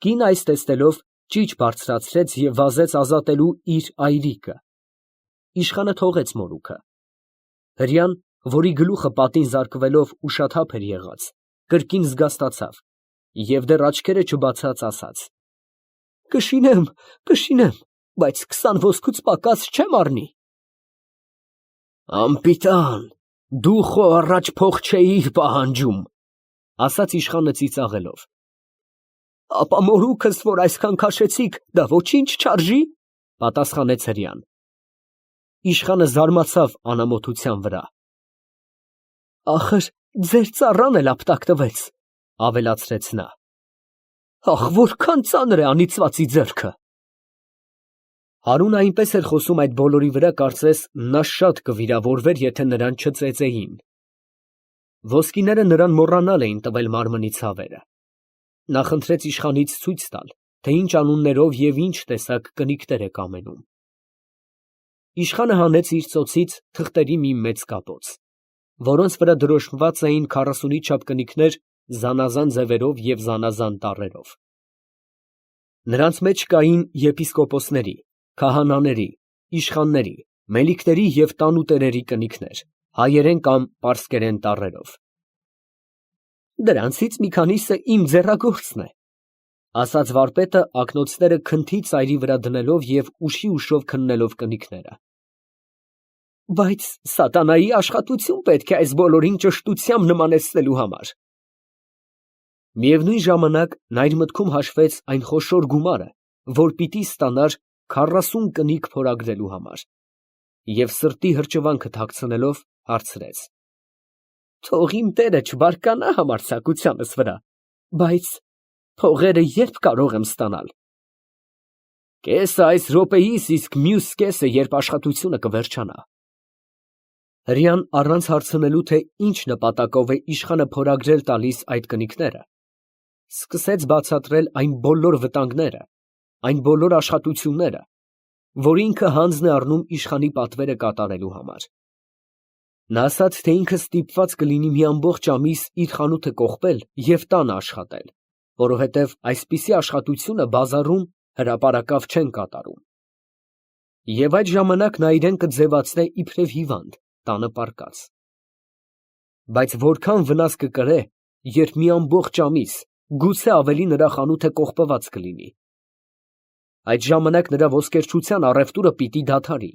Կինը այս տեսնելով ճիչ բարձրացրեց և վազեց ազատելու իր այրիկը։ Իշխանը թողեց մորուքը։ Հրեան, որի գլուխը պատին զարկվելով ուշաթափ էր եղած, կրկին զգաստացավ և դեռ աչքերը չբացած ասաց. Կշինեմ, բայց 20 ոսկուց պակաս չեմ առնի։ Անպիտան, դու խո առաջ փող չէիր պահանջում, ֊ ասաց իշխանը ծիծաղելով։ Ապա մորուքս, որ այսքան քաշեցիք, դա ոչինչ չարժի, ֊ պատասխանեց հրեան։ Իշխանը զարմացավ անամոթության վրա։ Ախր ձեր ծառան էլ ապտակ տվեց, ֊ ավելացրեց նա։ Ախ, որքան ծանր է անիծվածի ձեռքը։ Հարունը այնպես էր խոսում այդ բոլորի վրա, կարծես նա շատ կվիրավորվեր, եթե նրան չծեծեին։ Ոսկիները նրան մոռանալ էին տվել մարմնի ցավերը։ Նա խնդրեց իշխանից ցույց տալ, թե ինչ անուններով և ինչ տեսակ կնիկներ է կամենում։ Իշխանը հանեց իր ծոցից թղթերի մի մեծ կապոց, որոնց վրա դրոշմված էին 40-ի չափ կնիկներ զանազան ձևերով և զանազան տառերով։ Նրանց մեջ կային եպիսկոպոսների, քահանաների, իշխանների, մելիքների և տանուտերերի կնիկներ, հայերեն կամ պարսկերեն տառերով։ Դրանցից մի քանիսը իմ ձեռագործն է, ֊ ասաց վարպետը ակնոցները քնթի ծայրի վրա դնելով և ուշով քննելով կնիկները։ Բայց սատանայի աշխատություն պետք է այս բոլորին ճշտությամբ նմանեցնելու համար։ Միևնույն ժամանակ նա իր մտքում հաշվեց այն խոշոր գումարը, որ պիտի ստանար 40 կնիկ փորագրելու համար, և սրտի հրճվանքը թաքցնելով հարցրեց. Թող իմ տերը չբարկանա համարձակությանս վրա, բայց փողերը ե՞րբ կարող եմ ստանալ։ Կեսը այս րոպեիս, իսկ մյուս կեսը, երբ աշխատությունը կվերջանա։ Հրեան առանց հարցնելու, թե ինչ նպատակով է իշխանը փորագրել տալիս այդ կնիկները, սկսեց բացատրել այն բոլոր վտանգները, այն բոլոր աշխատությունները, որ ինքը հանձն է առնում իշխանի պատվերը կատարելու համար։ Նա ասաց, թե ինքը ստիպված կլինի մի ամբողջ ամիս իր խանութը կողպել և տանը աշխատել, որովհետև այսպիսի աշխատությունը բազարում հրապարակավ չեն կատարում։ Եվ այդ ժամանակ նա իրեն կձևացնե իբրև հիվանդ, տանը պառկած։ Բայց որքան վնաս կկրե, երբ մի ամբողջ ամիս, գուցե ավելի նրա խանութը կողպված կլինի։ Այդ ժամանակ նրա ոսկերչության առևտուրը պիտի դադարի։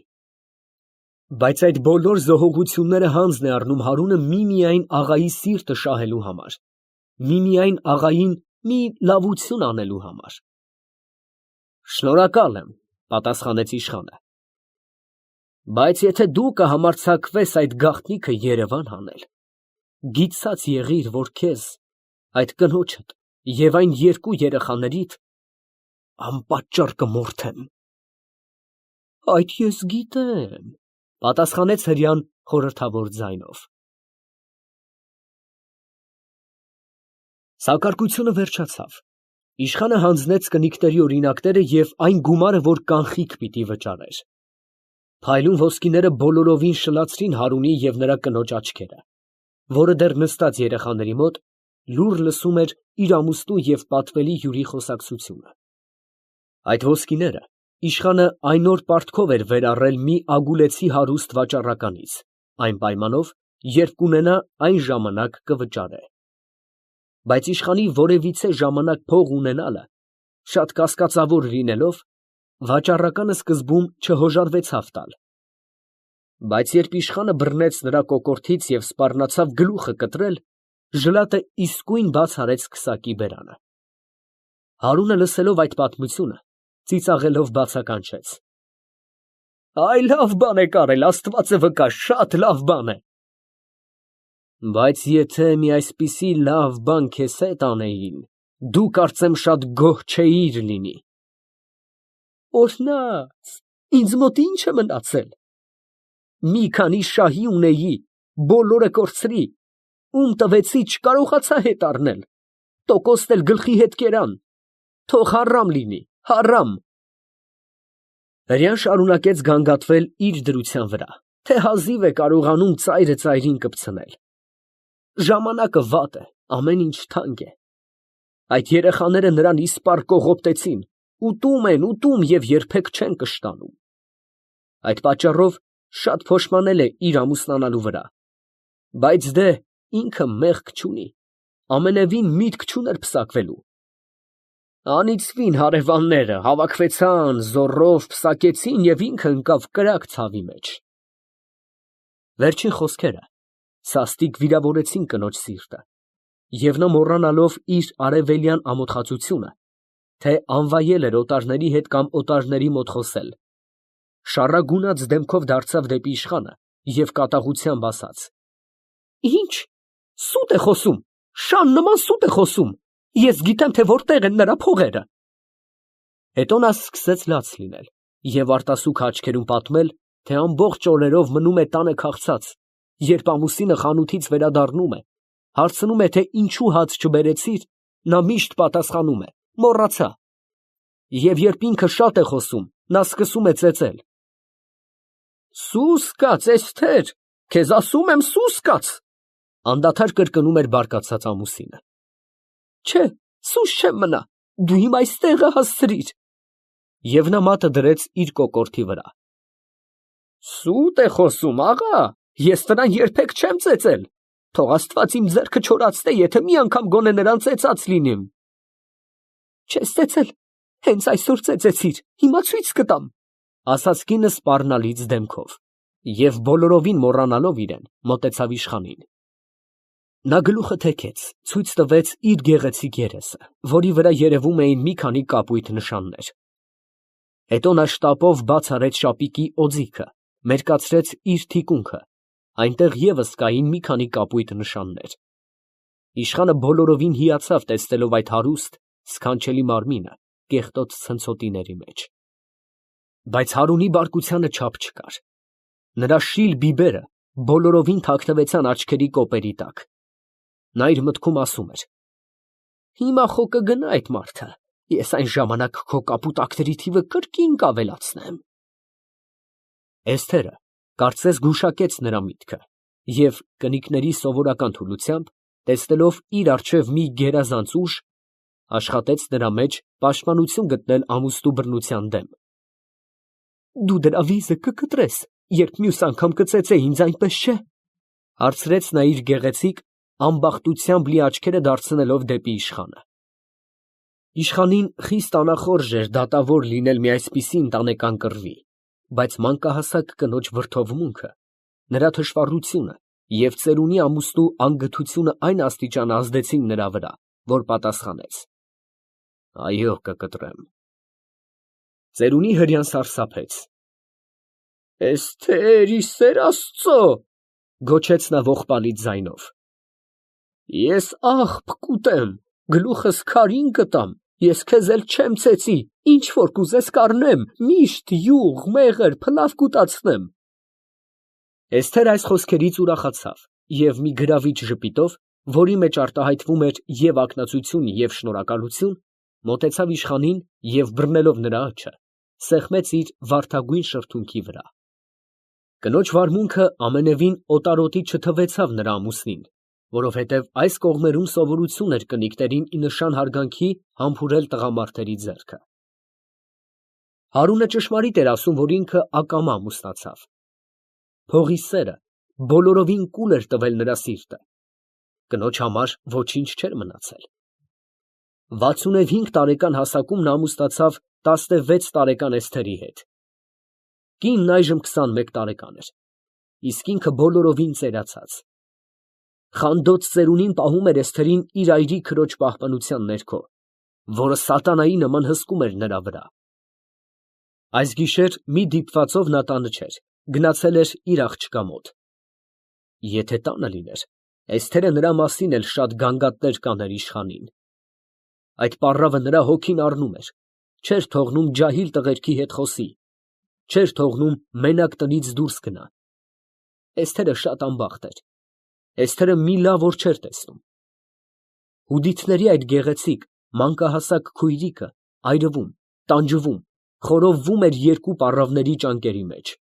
Բայց այդ բոլոր զոհողությունները հանձն է առնում Հարունը միմիայն աղայի սիրտը շահելու համար, միմիայն աղային մի լավություն անելու համար։ Շնորհակալ եմ, ֊ պատասխանեց իշխանը, բայց եթե դու կհամարձակվես այդ գաղտնիքը երևան հանել, գիտած եղիր, որ քեզ, այդ կնոջդ և այն երկու երեխաներիդ անպատճառ կմորթեմ։ Այդ ես գիտեմ, ֊ պատասխանեց հրեան խորհրդավոր ձայնով։ Սակարկությունը վերջացավ։ Իշխանը հանձնեց կնիկների օրինակները և այն գումարը, որ կանխիկ պիտի վճարեր։ Փայլուն ոսկիները բոլորովին շլացրին Հարունի և նրա կնոջ աչքերը, որը դեռ նստած երեխաների մոտ լուռ լսում էր իր ամուսնու և պատվելի հյուրի խոսակցությունը։ Այդ ոսկիները իշխանը այն օր պարտքով էր վերառել մի ագուլեցի հարուստ վաճառականից, այն պայմանով, երբ կունենա, այն ժամանակ կվճարե։ Բայց իշխանի որևիցե ժամանակ փող ունենալը, շատ կասկածավոր լինելով, վաճառականը սկզբում չհոժարվեցավ տալ։ Բայց երբ իշխանը բռնեց նրա կոկորդից և սպառնացավ գլուխը կտրել, ժլատը իսկույն բաց արեց քսակի բերանը։ Հարունը լսելով այդ պատմությունը, ծիծաղելով բացականչեց. «Այ լավ բան եք արել, Աստված վկա, շատ լավ բան է։ Բայց եթե մի այսպիսի լավ բան քեզ հետ անեին, դու կարծեմ շատ գոհ չէիր լինի»։ Օրհնած, ինձ մոտ ի՞նչ է մնացել։ Մի քանի շահի ունեի, բոլորը կորցրի, ում տվեցի չկարողացա հետ առնել, տոկոսն էլ գլխի հետ կերան, թող հարամ լինի, հարամ։ Հրեան շարունակեց գանգատվել իր դրության վրա, թե հազիվ է կարողանում ծայրը ծայրին կպցնել։ Ժամանակը վատ է, ամեն ինչ թանկ է։ Այդ երեխաները նրան իսպառ կողոպտեցին, ուտում են, ուտում և երբեք չեն կշտանում։ Այդ պատճառով շատ փոշմանել է իր ամուսնանալու վրա, բայց դե ինքը մեղք չունի, ամենևին միտք չուներ պսակվելու։ Անիծվին հարևանները, հավաքվեցան, զոռով պսակեցին և ինքը ընկավ կրակ ցավի մեջ։ Վերջին խոսքերը սաստիկ վիրավորեցին կնոջ սիրտը, և նա մոռանալով իր արևելյան ամոթխածությունը, թե անվայել էր օտարների հետ կամ օտարների մոտ խոսել, շառագունած դեմքով դարձավ դեպի իշխանը և կատաղությամբ ասաց. «Ի՞նչ, սուտ է խոսում, շան նման սուտ է խոսում, ես գիտեմ, թե որտեղ են նրա փողերը»։ Հետո նա սկսեց լաց լինել և արտասուք աչքերում պատմել, թե ամբողջ օրերով մնում է տանը քաղցած, երբ ամուսինը խանութից վերադառնում է, հարցնում է, թե ինչու հաց չբերեցիր, նա միշտ պատասխանում է. մոռացա։ Եվ երբ ինքը շատ է խոսում, նա սկսում է ծեծել. Սուս կաց, Էսթեր, քեզ ասում եմ, սուս կաց, անդադար կրկնում էր բարկացած ամուսինը։ Չէ, սուս չեմ մնա, դու իմ այս տեղը հասցրիր։ Եվ նա մատը դրեց իր կոկորդի վրա։ Սուտ է խոսում, աղա, ես նրան երբեք չեմ ծեծել, թող Աստված իմ ձեռքը չորացնե, եթե մի անգամ գոնե նրան ծեծած լինեմ։ Չես ծեծել, հենց այսօր ծեծեցիր, հիմա ցույց կտամ, ասաց կինը սպառնալից դեմքով, և բոլորովին մոռանալով իրեն, մոտեցավ իշխանին։ Նա գլուխը թեքեց, ցույց տվեց իր գեղեցիկ երեսը, որի վրա երևում էին մի քանի կապույտ նշաններ։ Հետո նա շտապով բաց արեց շապիկի օձիքը, մերկացրեց իր թիկունքը, այնտեղ ևս կային մի քանի կապույտ նշաններ։ Իշխանը բոլորովին հիացավ տեսնելով այդ հարուստ, սքանչելի մարմինը կեղտոտ ցնցոտիների մեջ։ Բայց Հարունի բարկությանը չափ չկար։ Նրա շիլ բիբերը բոլորովին թաքնվեցան աչքերի կոպերի տակ։ Նա իր մտքում ասում էր. հիմա խո կգնա այդ մարդը, ես այն ժամանակ քո կապուտակների թիվը կրկին կավելացնեմ։ Էսթերը կարծես գուշակեց նրա միտքը և կնիկների սովորական թուլությամբ, տեսնելով իր առջև մի գերազանց ուժ, աշխատեց նրա մեջ պաշտպանություն գտնել ամուսնու բռնության դեմ։ Դու դրա վիզը կկտրես, երբ մյուս անգամ կծեծե ինձ, այնպես չէ՞, հարցրեց նա իր գեղեցիկ, ամբախտությամբ լի աչքերը դարձնելով դեպի իշխանը։ Իշխանին խիստ անախորժ էր դատավոր լինել մի այսպիսի ընտանեկան կռվի, բայց մանկահասակ կնոջ վրդովմունքը, նրա թշվառությունը և ծերունի ամուսնու անգթությունը այն աստիճան ազդեցին նրա վրա, որ պատասխանեց. Այո, կկտրեմ։ Ծերունի հրեան սարսափեց։ Էսթեր, ի սեր Աստծո, գոչեց նա ողբալից ձայնով։ Ես աղբ կուտեմ, գլուխս քարին կտամ, ես քեզ էլ չեմ ծեծի, ինչ որ կուզես կառնեմ, միշտ յուղ, մեղր, փլավ կուտացնեմ։ Էսթեր այս խոսքերից ուրախացավ և մի գրավիչ ժպիտով որի մեջ արտահայտվում էր և ակնածություն, և շնորհակալություն, մոտեցավ իշխանին և բռնելով նրա աջը, սեղմեց իր վարդագույն շրթունքի վրա։ Կնոջ վարմունքը ամենևին օտարոտի չթվեցավ նրա ամուսնին, որովհետև այս կողմերում սովորություն էր կնիկներին ի նշան հարգանքի համբուրել տղամարդերի ձեռքը։ Հարունը ճշմարիտ էր ասում, որ ինքը ակամա ամուսնացավ։ Փողի սերը բոլորովին կուլ էր տվել նրա սիրտը։ Կնոջ համար ոչինչ չէր մնացել։ 65 տարեկան հասակում նա ամուսնացավ 16 տարեկան Էսթերի հետ։ Կինն այժմ 21 տարեկան էր, իսկ ինքը բոլորովին ծերացած։ Խանդոց ծերունին պահում էր Էսթերին իր այրի քրոջ պահպանության ներքո, որը սատանայի նման հսկում էր նրա վրա։ Այս գիշեր մի դիպվածով նա տանը չէր, գնացել էր իր աղջկա մոտ։ Եթե տանը լիներ, Էսթերը նրա մասին էլ շատ գանգատներ կաներ իշխանին։ Այդ պառավը նրա հոգին առնում էր, չէր թողնում ջահիլ տղերքի հետ խոսի, չէր թողնում մենակ տնից դուրս գնա։ Էսթերը շատ անբախտ էր։ Էսթերը մի լավ օր չէր տեսնում։ Հուդիթների այդ գեղեցիկ, մանկահասակ քույրիկը այրվում, տանջվում, խորովվում էր երկու պառավների ճանկերի մեջ։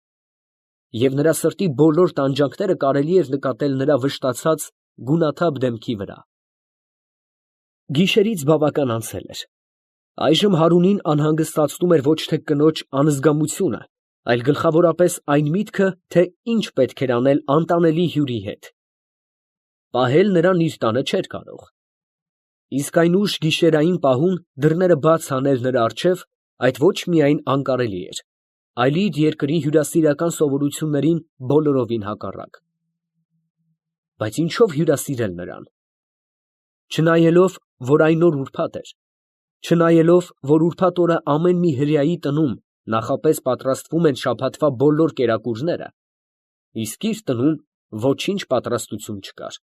Եվ նրա սրտի բոլոր տանջանքները կարելի էր նկատել նրա վշտացած, գունաթափ դեմքի վրա։ Գիշերից բավական անցել էր։ Այժմ Հարունին անհանգստացնում էր ոչ թե կնոջ անզգամությունը, այլ գլխավորապես այն միտքը, թե ինչ պետք էր անել անտանելի հյուրի հետ։ Պահել նրան իր տանը չէր կարող։ Իսկ այն ուշ գիշերային պահուն դռները բաց անել նրա առջև, այդ ոչ միայն անկարելի էր, այլ իր երկրի հյուրասիրական սովորություններին բոլորովին հակառակ։ Բայց ինչով հյուրասիրել նրան։ Չնայելով, որ այն օր ուրբաթ էր, չնայելով, որ ուրբաթ օրը ամեն մի հրեայի տնում նախապես պատրաստվում են շաբաթվա բոլոր կերակուրները, իսկ իր տնում ոչինչ պատրաստություն չկար։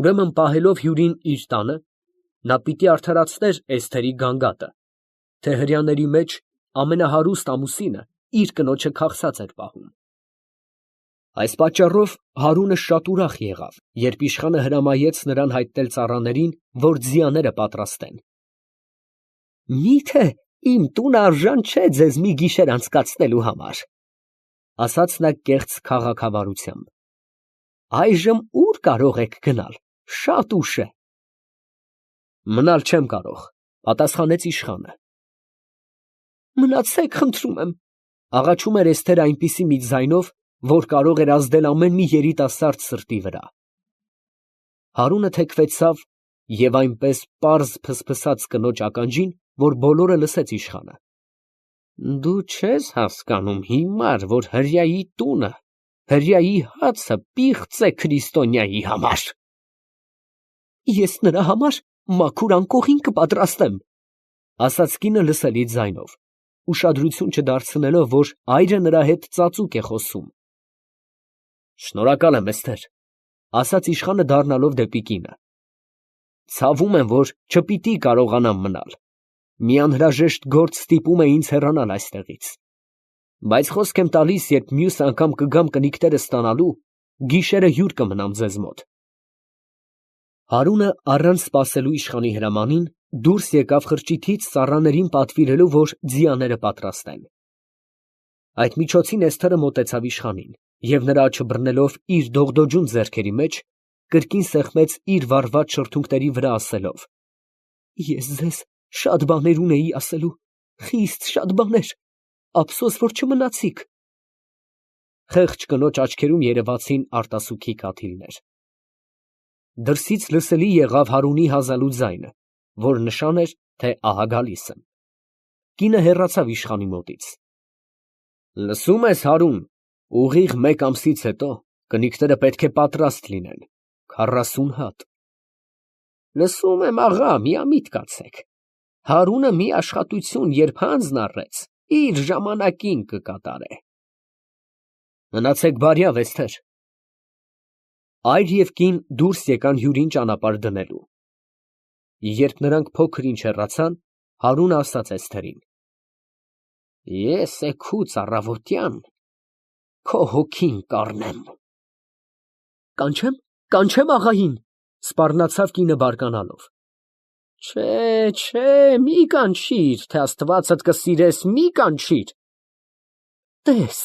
Ուրեմն պահելով հյուրին իր տանը, նա պիտի արդարացներ Էսթերի գանգատը, թե հրեաների մեջ ամենահարուստ ամուսինը իր կնոջը քաղցած էր պահում։ Այս պատճառով Հարունը շատ ուրախ եղավ, երբ իշխանը հրամայեց նրան հայտնել ծառաներին, որ ձիաները պատրաստեն։ Մի՞թե իմ տունը արժան չէ ձեզ մի գիշեր անցկացնելու համար, ֊ ասաց նա կեղծ քաղաքավարությամբ։ Այժմ ո՞ւր կարող եք գնալ, շատ ուշ է։ Մնալ չեմ կարող, ֊ պատասխանեց իշխանը։ Մնացեք, խնդրում եմ, ֊ աղաչում էր Էսթերը այնպիսի մի ձայնով, որ կարող էր ազդել ամեն մի երիտասարդ սրտի վրա։ Հարունը թեքվեցավ և այնպես պարզ փսփսաց կնոջ ականջին, որ բոլորը լսեց իշխանը։ Դու չես հասկանում հիմար, որ հրեայի տունը, հրեայի հացը պիղծ է քրիստոնյայի համար։ Ես նրա համար մաքուր անկողին կպատրաստեմ, ֊ ասաց կինը լսելի ձայնով, ուշադրություն չդարձնելով, որ այրը նրա հետ ծածուկ է խոսում։ Շնորհակալ եմ, Էսթեր, ֊ ասաց իշխանը դառնալով դեպի կինը։ Ցավում եմ, որ չպիտի կարողանամ մնալ։ Մի անհրաժեշտ գործ ստիպում է ինձ հեռանալ այստեղից։ Բայց խոսք եմ տալիս, երբ մյուս անգամ կգամ կնիկներս ստանալու, գիշերը հյուր կմնամ ձեզ մոտ։ Հարունը առանց սպասելու իշխանի հրամանին դուրս եկավ խրճիթից ծառաներին պատվիրելու, որ ձիաները պատրաստեն։ Այդ միջոցին Էսթերը մոտեցավ իշխանին և նրա աջը բռնելով իր դողդոջուն ձեռքերի մեջ, կրկին սեղմեց իր վառված շրթունքների վրա, ասելով. Ես ձեզ շատ բաներ ունեի ասելու, խիստ շատ բաներ, ափսոս, որ չմնացիք։ Խեղճ կնոջ աչքերում երևացին արտասուքի կաթիլներ։ Դրսից լսելի եղավ Հարունի հազալու ձայնը, որ նշան էր, թե ահա գալիս եմ։ Կինը հեռացավ իշխանի մոտից։ Լսում ես, Հարուն, ուղիղ մեկ ամսից հետո կնիկները պետք է պատրաստ լինեն, 40 հատ։ Լսում եմ, աղա, միամիտ կացեք։ Հարունը մի աշխատություն երբ հանձն առեց, իր ժամանակին կկատարե։ Մնացեք բարյավ, Էսթեր։ Այր և կին դուրս եկան հյուրին ճանապարհ դնելու։ Երբ նրանք փոքր ինչ հեռացան, Հարունը ասաց Էսթերին. Ես էգուց առավոտյան քո հոգին կառնեմ։ Կանչե՞մ, կանչե՞մ աղային, Սպառնացավ կինը բարկանալով։ Չէ, մի կանչիր, թե Աստվածդ կսիրես, մի կանչիր։ Տես,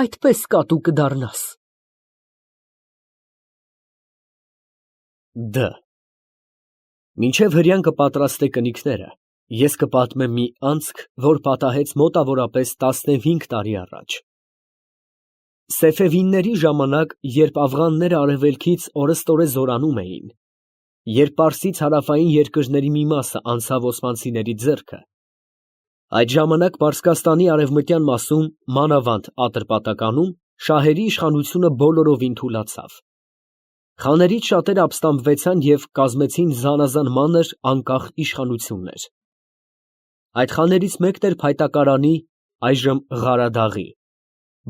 այդպես կատու կդառնաս։ Դ. Մինչև հրեան կպատրաստե կնիկները, ես կպատմեմ մի անցք, որ պատահեց մոտավորապես 15 տարի առաջ։ Սեֆևինների ժամանակ, երբ աֆղանները արևելքից օրըստօրե զորանում էին, երբ Պարսից հարավային երկրների մի մասը անցավ օսմանցիների ձեռքը, այդ ժամանակ Պարսկաստանի արևմտյան մասում, մանավանդ Ատրպատականում, շահերի իշխանությունը բոլորովին թուլացավ։ Խաներից շատերը ապստամբվեցան և կազմեցին զանազան մանր, անկախ իշխանություններ։ Այդ խաներից մեկն էր Փայտակարանի, այժմ Ղարադաղի,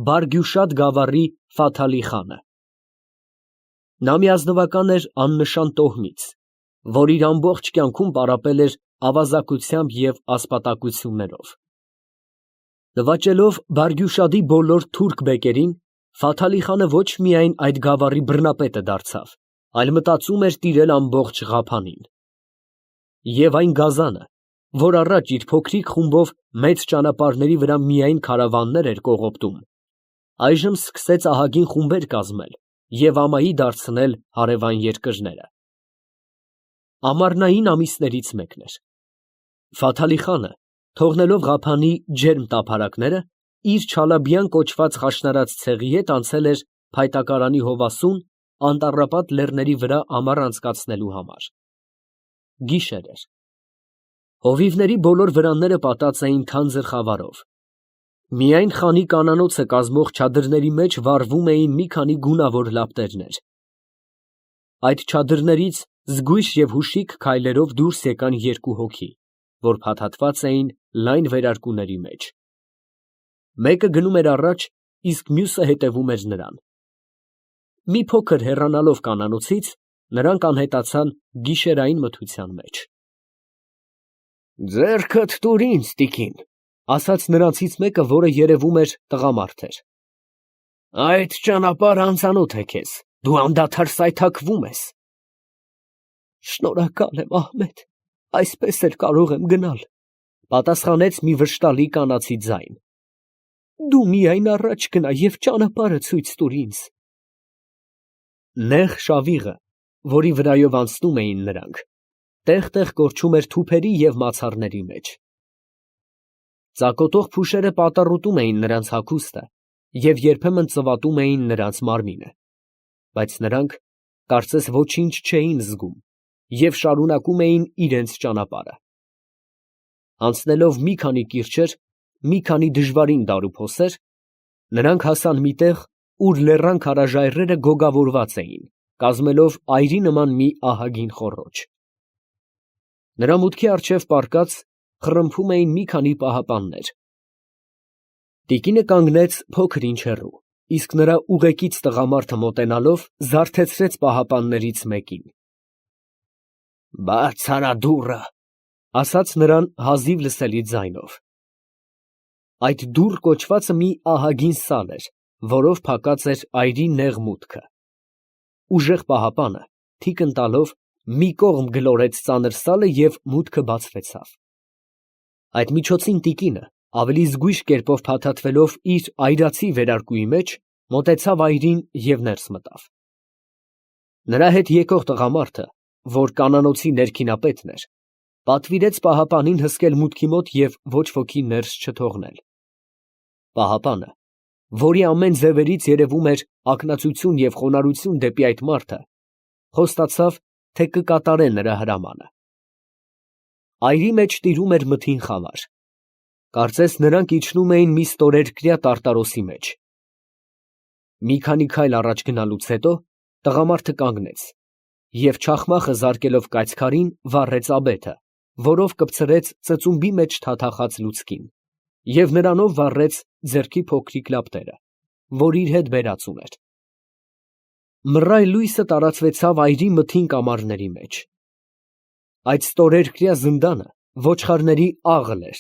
Բարգյուշատ գավառի Ֆաթալի խանը։ Նա մի ազնվական էր աննշան տոհմից, որ իր ամբողջ կյանքում պարապել էր ավազակությամբ և ասպատակություններով։ Նվաճելով Բարգյուշադի բոլոր թուրք բեկերին, Ֆաթալի խանը ոչ միայն այդ գավառի բռնապետը դարձավ, այլ մտածում էր տիրել ամբողջ Ղափանին։ Եվ այն գազանը, որ առաջ իր փոքրիկ խումբով մեծ ճանապարհների վրա միայն քարավաններ էր կողոպտում, այժմ սկսեց ահագին խումբեր կազմել և ամայի դարձնել հարևան երկրները։ Ամառնային ամիսներից մեկն էր։ Ֆաթալի խանը, թողնելով Ղափանի ջերմ տափարակները, իր Չալաբյան կոչված խաշնարած ցեղի հետ անցել էր Փայտակարանի հովասուն անտառապատ լեռների վրա ամառ անցկացնելու համար։ Գիշեր էր։ Հովիվների բոլոր վրանները պատած էին թանձր խավարով։ Միայն խանի կանանոցը կազմող չադրների մեջ վառվում էին մի քանի գունավոր լապտերներ։ Այդ չադրներից զգույշ և հուշիկ քայլերով դուրս եկան երկու հոգի, որ փաթաթված էին լայն վերարկուների մեջ։ Մեկը գնում էր առաջ, իսկ մյուսը հետևում էր նրան։ Մի փոքր հեռանալով կանանոցից, նրանք անհետացան գիշերային մթության մեջ։ «Ձեռքդ տուր ինձ, տիկին», ֊ ասաց նրանցից մեկը, որը երևում էր տղամարդ էր։ «Այդ ճանապարհը անծանոթ է քեզ, դու անդադար սայթաքվում ես»։ «Շնորհակալ եմ, Ահմեդ, այսպես էլ կարող եմ գնալ», ֊ պատասխանեց մի վշտալի կանացի ձայն։ «Դու միայն առաջ գնա և ճանապարհը ցույց տուր ինձ»։ Նեղ շավիղը, որի վրայով անցնում էին նրանք, տեղ֊տեղ կորչում էր թուփերի և մացառների մեջ։ Ծակոտող փուշերը պատառոտում էին նրանց հագուստը և երբեմն ծվատում էին նրանց մարմինը, բայց նրանք կարծես ոչինչ չէին զգում և շարունակում էին իրենց ճանապարհը։ Անցնելով մի քանի կիրճեր, մի քանի դժվարին դարուփոսեր, նրանք հասան մի տեղ, ուր լեռան քարաժայռերը գոգավորված էին, կազմելով այրի նման մի ահագին խոռոչ։ Նրա մուտքի առջև պառկած խռմփում էին մի քանի պահապաններ։ Տիկինը կանգնեց փոքր ինչ հեռու, իսկ նրա ուղեկից տղամարդը մոտենալով զարթեցրեց պահապաններից մեկին։ «Բաց արա դուռը», ֊ ասաց նրան հազիվ լսելի ձայնով։ Այդ դուռ կոչվածը մի ահագին սալ էր, որով փակած էր այրի նեղ մուտքը։ Ուժեղ պահապանը, թիկն տալով, մի կողմ գլորեց ծանր սալը և մուտքը բացվեցավ։ Այդ միջոցին տիկինը, ավելի զգույշ կերպով փաթաթվելով իր այրացի վերարկուի մեջ, մոտեցավ այրին և ներս մտավ։ Նրա հետ եկող տղամարդը, որ կանանոցի ներքինապետն էր, պատվիրեց պահապանին հսկել մուտքի մոտ և ոչ ոքի ներս չթողնել։ Պահապանը, որի ամեն ձևերից երևում էր ակնածություն և խոնարհություն դեպի այդ մարդը, խոստացավ, թե կկատարե նրա հրամանը։ Այրի մեջ տիրում էր մթին խավար։ Կարծես նրանք իջնում էին մի ստորերկրյա տարտարոսի մեջ։ Մի քանի քայլ առաջ գնալուց հետո տղամարդը կանգնեց և չախմախը զարկելով կայծքարին, վառեց աբեթը, որով կպցրեց ծծումբի մեջ թաթախած լուցկին, և նրանով վառեց ձեռքի փոքրիկ լապտերը, որ իր հետ բերած ուներ։ Մռայլ լույսը տարածվեցավ այրի մթին կամարների մեջ։ Այդ ստորերկրյա զնդանը ոչխարների աղլ էր,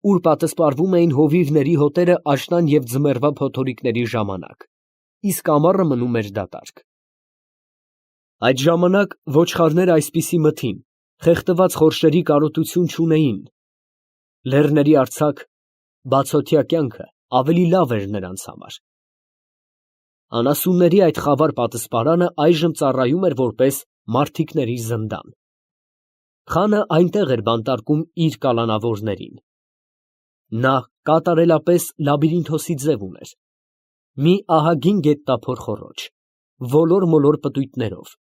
ուր պատսպարվում էին հովիվների հոտերը աշնան և ձմեռվա փոթորիկների ժամանակ, իսկ ամառը մնում էր դատարկ։ Այդ ժամանակ ոչխարները այսպիսի մթին, խեղդված խորշերի կարոտություն չունեին, լեռների արձակ, բացօթյա կյանքը ավելի լավ էր նրանց համար։ Անասունների այդ խավար պատսպարանը այժմ ծառայում էր որպես մարդիկների զնդան։ Խանը այնտեղ էր բանտարկում իր կալանավորներին։ Նա կատարելապես լաբիրինթոսի ձև ուներ, մի ահագին գետնափոր խոռոչ, ոլոր-մոլոր պտույտներով,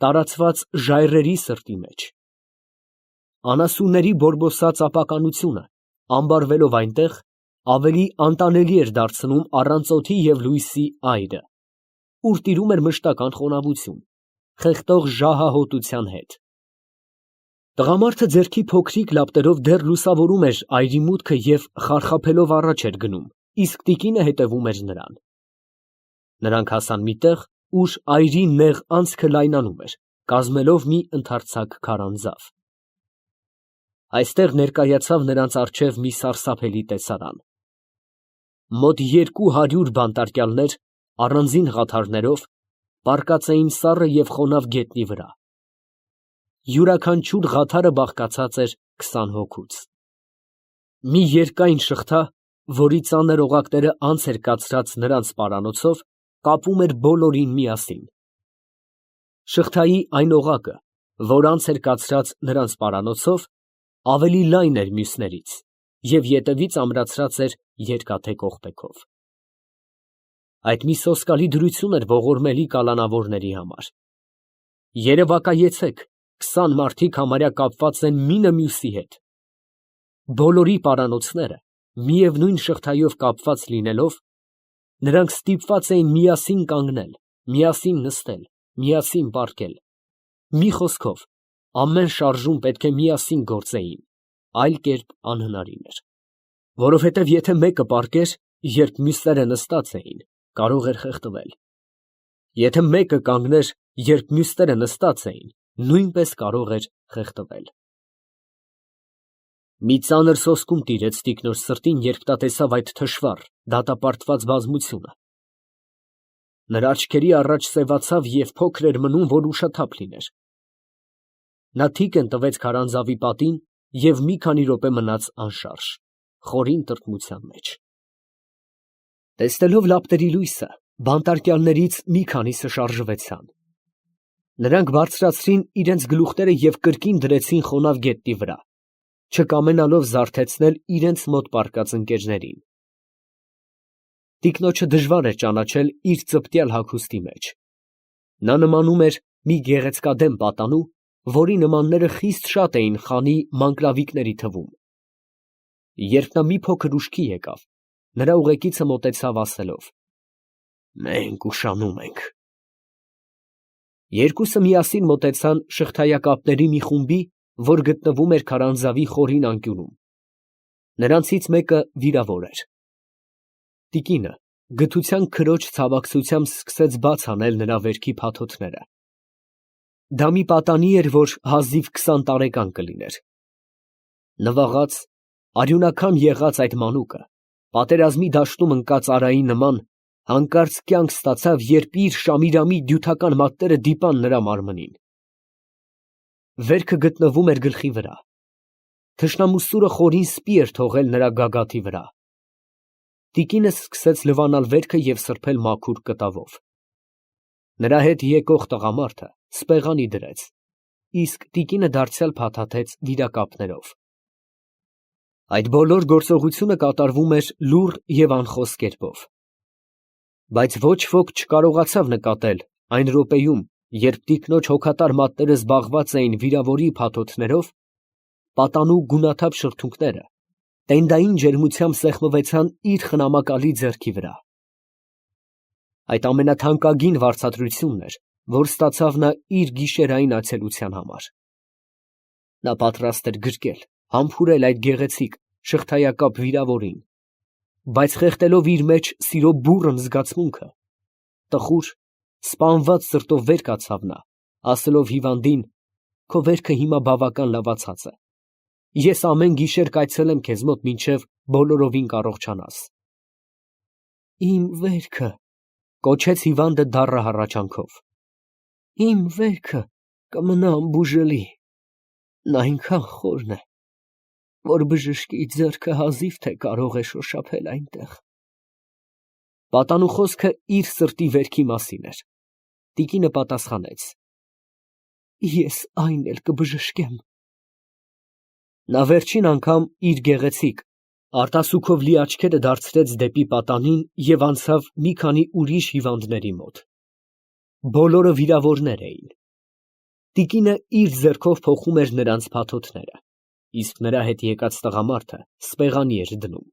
տարածված ժայռերի սրտի մեջ։ Անասունների բորբոսած ապականությունը, ամբարվելով այնտեղ, ավելի անտանելի էր դարձնում առանց օդի և լույսի այրը, ուր տիրում էր մշտական խոնավություն, խեղդող ժահահոտության հետ։ Տղամարդը ձեռքի փոքրիկ լապտերով դեռ լուսավորում էր այրի մուտքը և խարխափելով առաջ էր գնում, իսկ տիկինը հետևում էր նրան։ Նրանք հասան մի տեղ, ուր այրի նեղ անցքը լայնանում էր, կազմելով մի ընդարձակ քարանձավ։ Այստեղ ներկայացավ նրանց առջև մի սարսափելի տեսարան։ Մոտ 200 բանտարկյալներ առանձին ղաթարներով պառկած էին սառը և խոնավ գետնի վրա։ Յուրաքանչյուր ղաթարը բաղկացած էր 20 հոգուց։ Մի երկայն շղթա, որի ծանր օղակները անց էր կացրած նրանց պարանոցով, կապում էր բոլորին միասին։ Շղթայի այն օղակը, որ անց էր կացրած նրանց պարանոցով, ավելի լայն էր մյուսներից և ետևից ամրացրած էր երկաթե կողպեքով։ Այդ մի սոսկալի դրություն էր ողորմելի կալանավորների համար։ Երևակայեցեք, 20 մարդիկ համարյա կապված են մինը մյուսի հետ։ Բոլորի պարանոցները միևնույն շղթայով կապված լինելով, նրանք ստիպված էին միասին կանգնել, միասին նստել, միասին պառկել։ Մի խոսքով, ամեն շարժում պետք է միասին գործեին, այլ կերպ անհնարին էր, որովհետև եթե մեկը պառկեր, երբ մյուսները նստած էին, կարող էր խեղդվել։ Եթե մեկը կանգներ, երբ մյուսները նստած էին, նույնպես կարող էր խեղդվել։ Մի ծանր սոսկում տիրեց տիկնոջ սրտին, երբ նա տեսավ այդ թշվառ, դատապարտված բազմությունը։ Նրա աչքերի առաջ սևացավ և փոքր էր մնում, որ ուշաթափ լիներ։ Նա թիկն տվեց քարանձավի պատին և մի քանի րոպե մնաց անշարժ, խորին տրտմության մեջ։ Տեսնելով լապտերի լույսը, բանտարկյալներից մի քանիսը շարժվեցան։ Նրանք բարձրացրին իրենց գլուխները և կրկին դրեցին խոնավ գետնի վրա, չկամենալով զարթեցնել իրենց մոտ պառկած ընկերներին։ Տիկնոջը դժվար էր ճանաչել իր ծպտյալ հագուստի մեջ։ Նա նմանում էր մի գեղեցկադեմ պատանու, որի նմանները խիստ շատ էին խանի մանկլավիկների թվում։ Երբ նա մի փոքր ուշքի եկավ, նրա ուղեկիցը մոտեցավ ասելով. «Մենք ուշանում ենք»։ Երկուսը միասին մոտեցան շղթայակապների մի խումբի, որ գտնվում էր քարանձավի խորին անկյունում։ Նրանցից մեկը վիրավոր էր։ Տիկինը գթության քրոջ ցավակցությամբ սկսեց բաց անել նրա վերքի փաթոթները։ Դա մի պատանի էր, որ հազիվ 20 տարեկան կլիներ։ Նվաղած, արյունաքամ եղած այդ մանուկը, պատերազմի դաշտում ընկած արայի նման, հանկարծ կյանք ստացավ, երբ իր շամիրամի դյութական մատները դիպան նրա մարմնին։ Վերքը գտնվում էր գլխի վրա։ Թշնամու սուրը խորին սպի էր թողել նրա գագաթի վրա։ Տիկինը սկսեց լվանալ վերքը և սրբել մաքուր կտավով։ Նրա հետ եկող տղամարդը սպեղանի դրեց, իսկ տիկինը դարձյալ փաթաթեց վիրակապներով։ Այդ բոլոր գործողությունը կատարվում էր լուռ և անխոս կերպով։ Բայց ոչ ոք չկարողացավ նկատել այն րոպեում, երբ տիկնոջ հոգատար մատները զբաղված էին վիրավորի փաթոթներով, պատանու գունաթափ շրթունքները տենդային ջերմությամբ սեղմվեցան իր խնամակալի ձեռքի վրա։ Այդ ամենաթանկագին վարձատրությունն էր, որ ստացավ նա իր գիշերային այցելության համար։ Նա պատրաստ էր գրկել, համբուրել այդ գեղեցիկ, շղթայակապ վիրավորին, բայց խեղդելով իր մեջ սիրո բուռն զգացմունքը, տխուր, սպանված սրտով վեր կացավ նա, ասելով հիվանդին. «Քո վերքը հիմա բավական լավացած է, ես ամեն գիշեր կայցելեմ քեզ մոտ, մինչև բոլորովին կարողանաս»։ «Իմ վերքը», ֊ կոչեց հիվանդը դառն հառաչանքով։ Իմ վերքը կմնա անբուժելի, նա այնքան խորն է, որ բժշկի ձեռքը հազիվ թե կարող է շոշափել այնտեղ։ Պատանու խոսքը իր սրտի վերքի մասին էր։ Տիկինը պատասխանեց. Ես այն էլ կբժշկեմ։ Նա վերջին անգամ իր գեղեցիկ, արտասուքով լի աչքերը դարձրեց դեպի պատանին և անցավ մի քանի ուրիշ հիվանդների մոտ։ Բոլորը վիրավորներ էին։ Տիկինը իր ձեռքով փոխում էր նրանց փաթոթները, իսկ նրա հետ եկած տղամարդը սպեղանի էր դնում։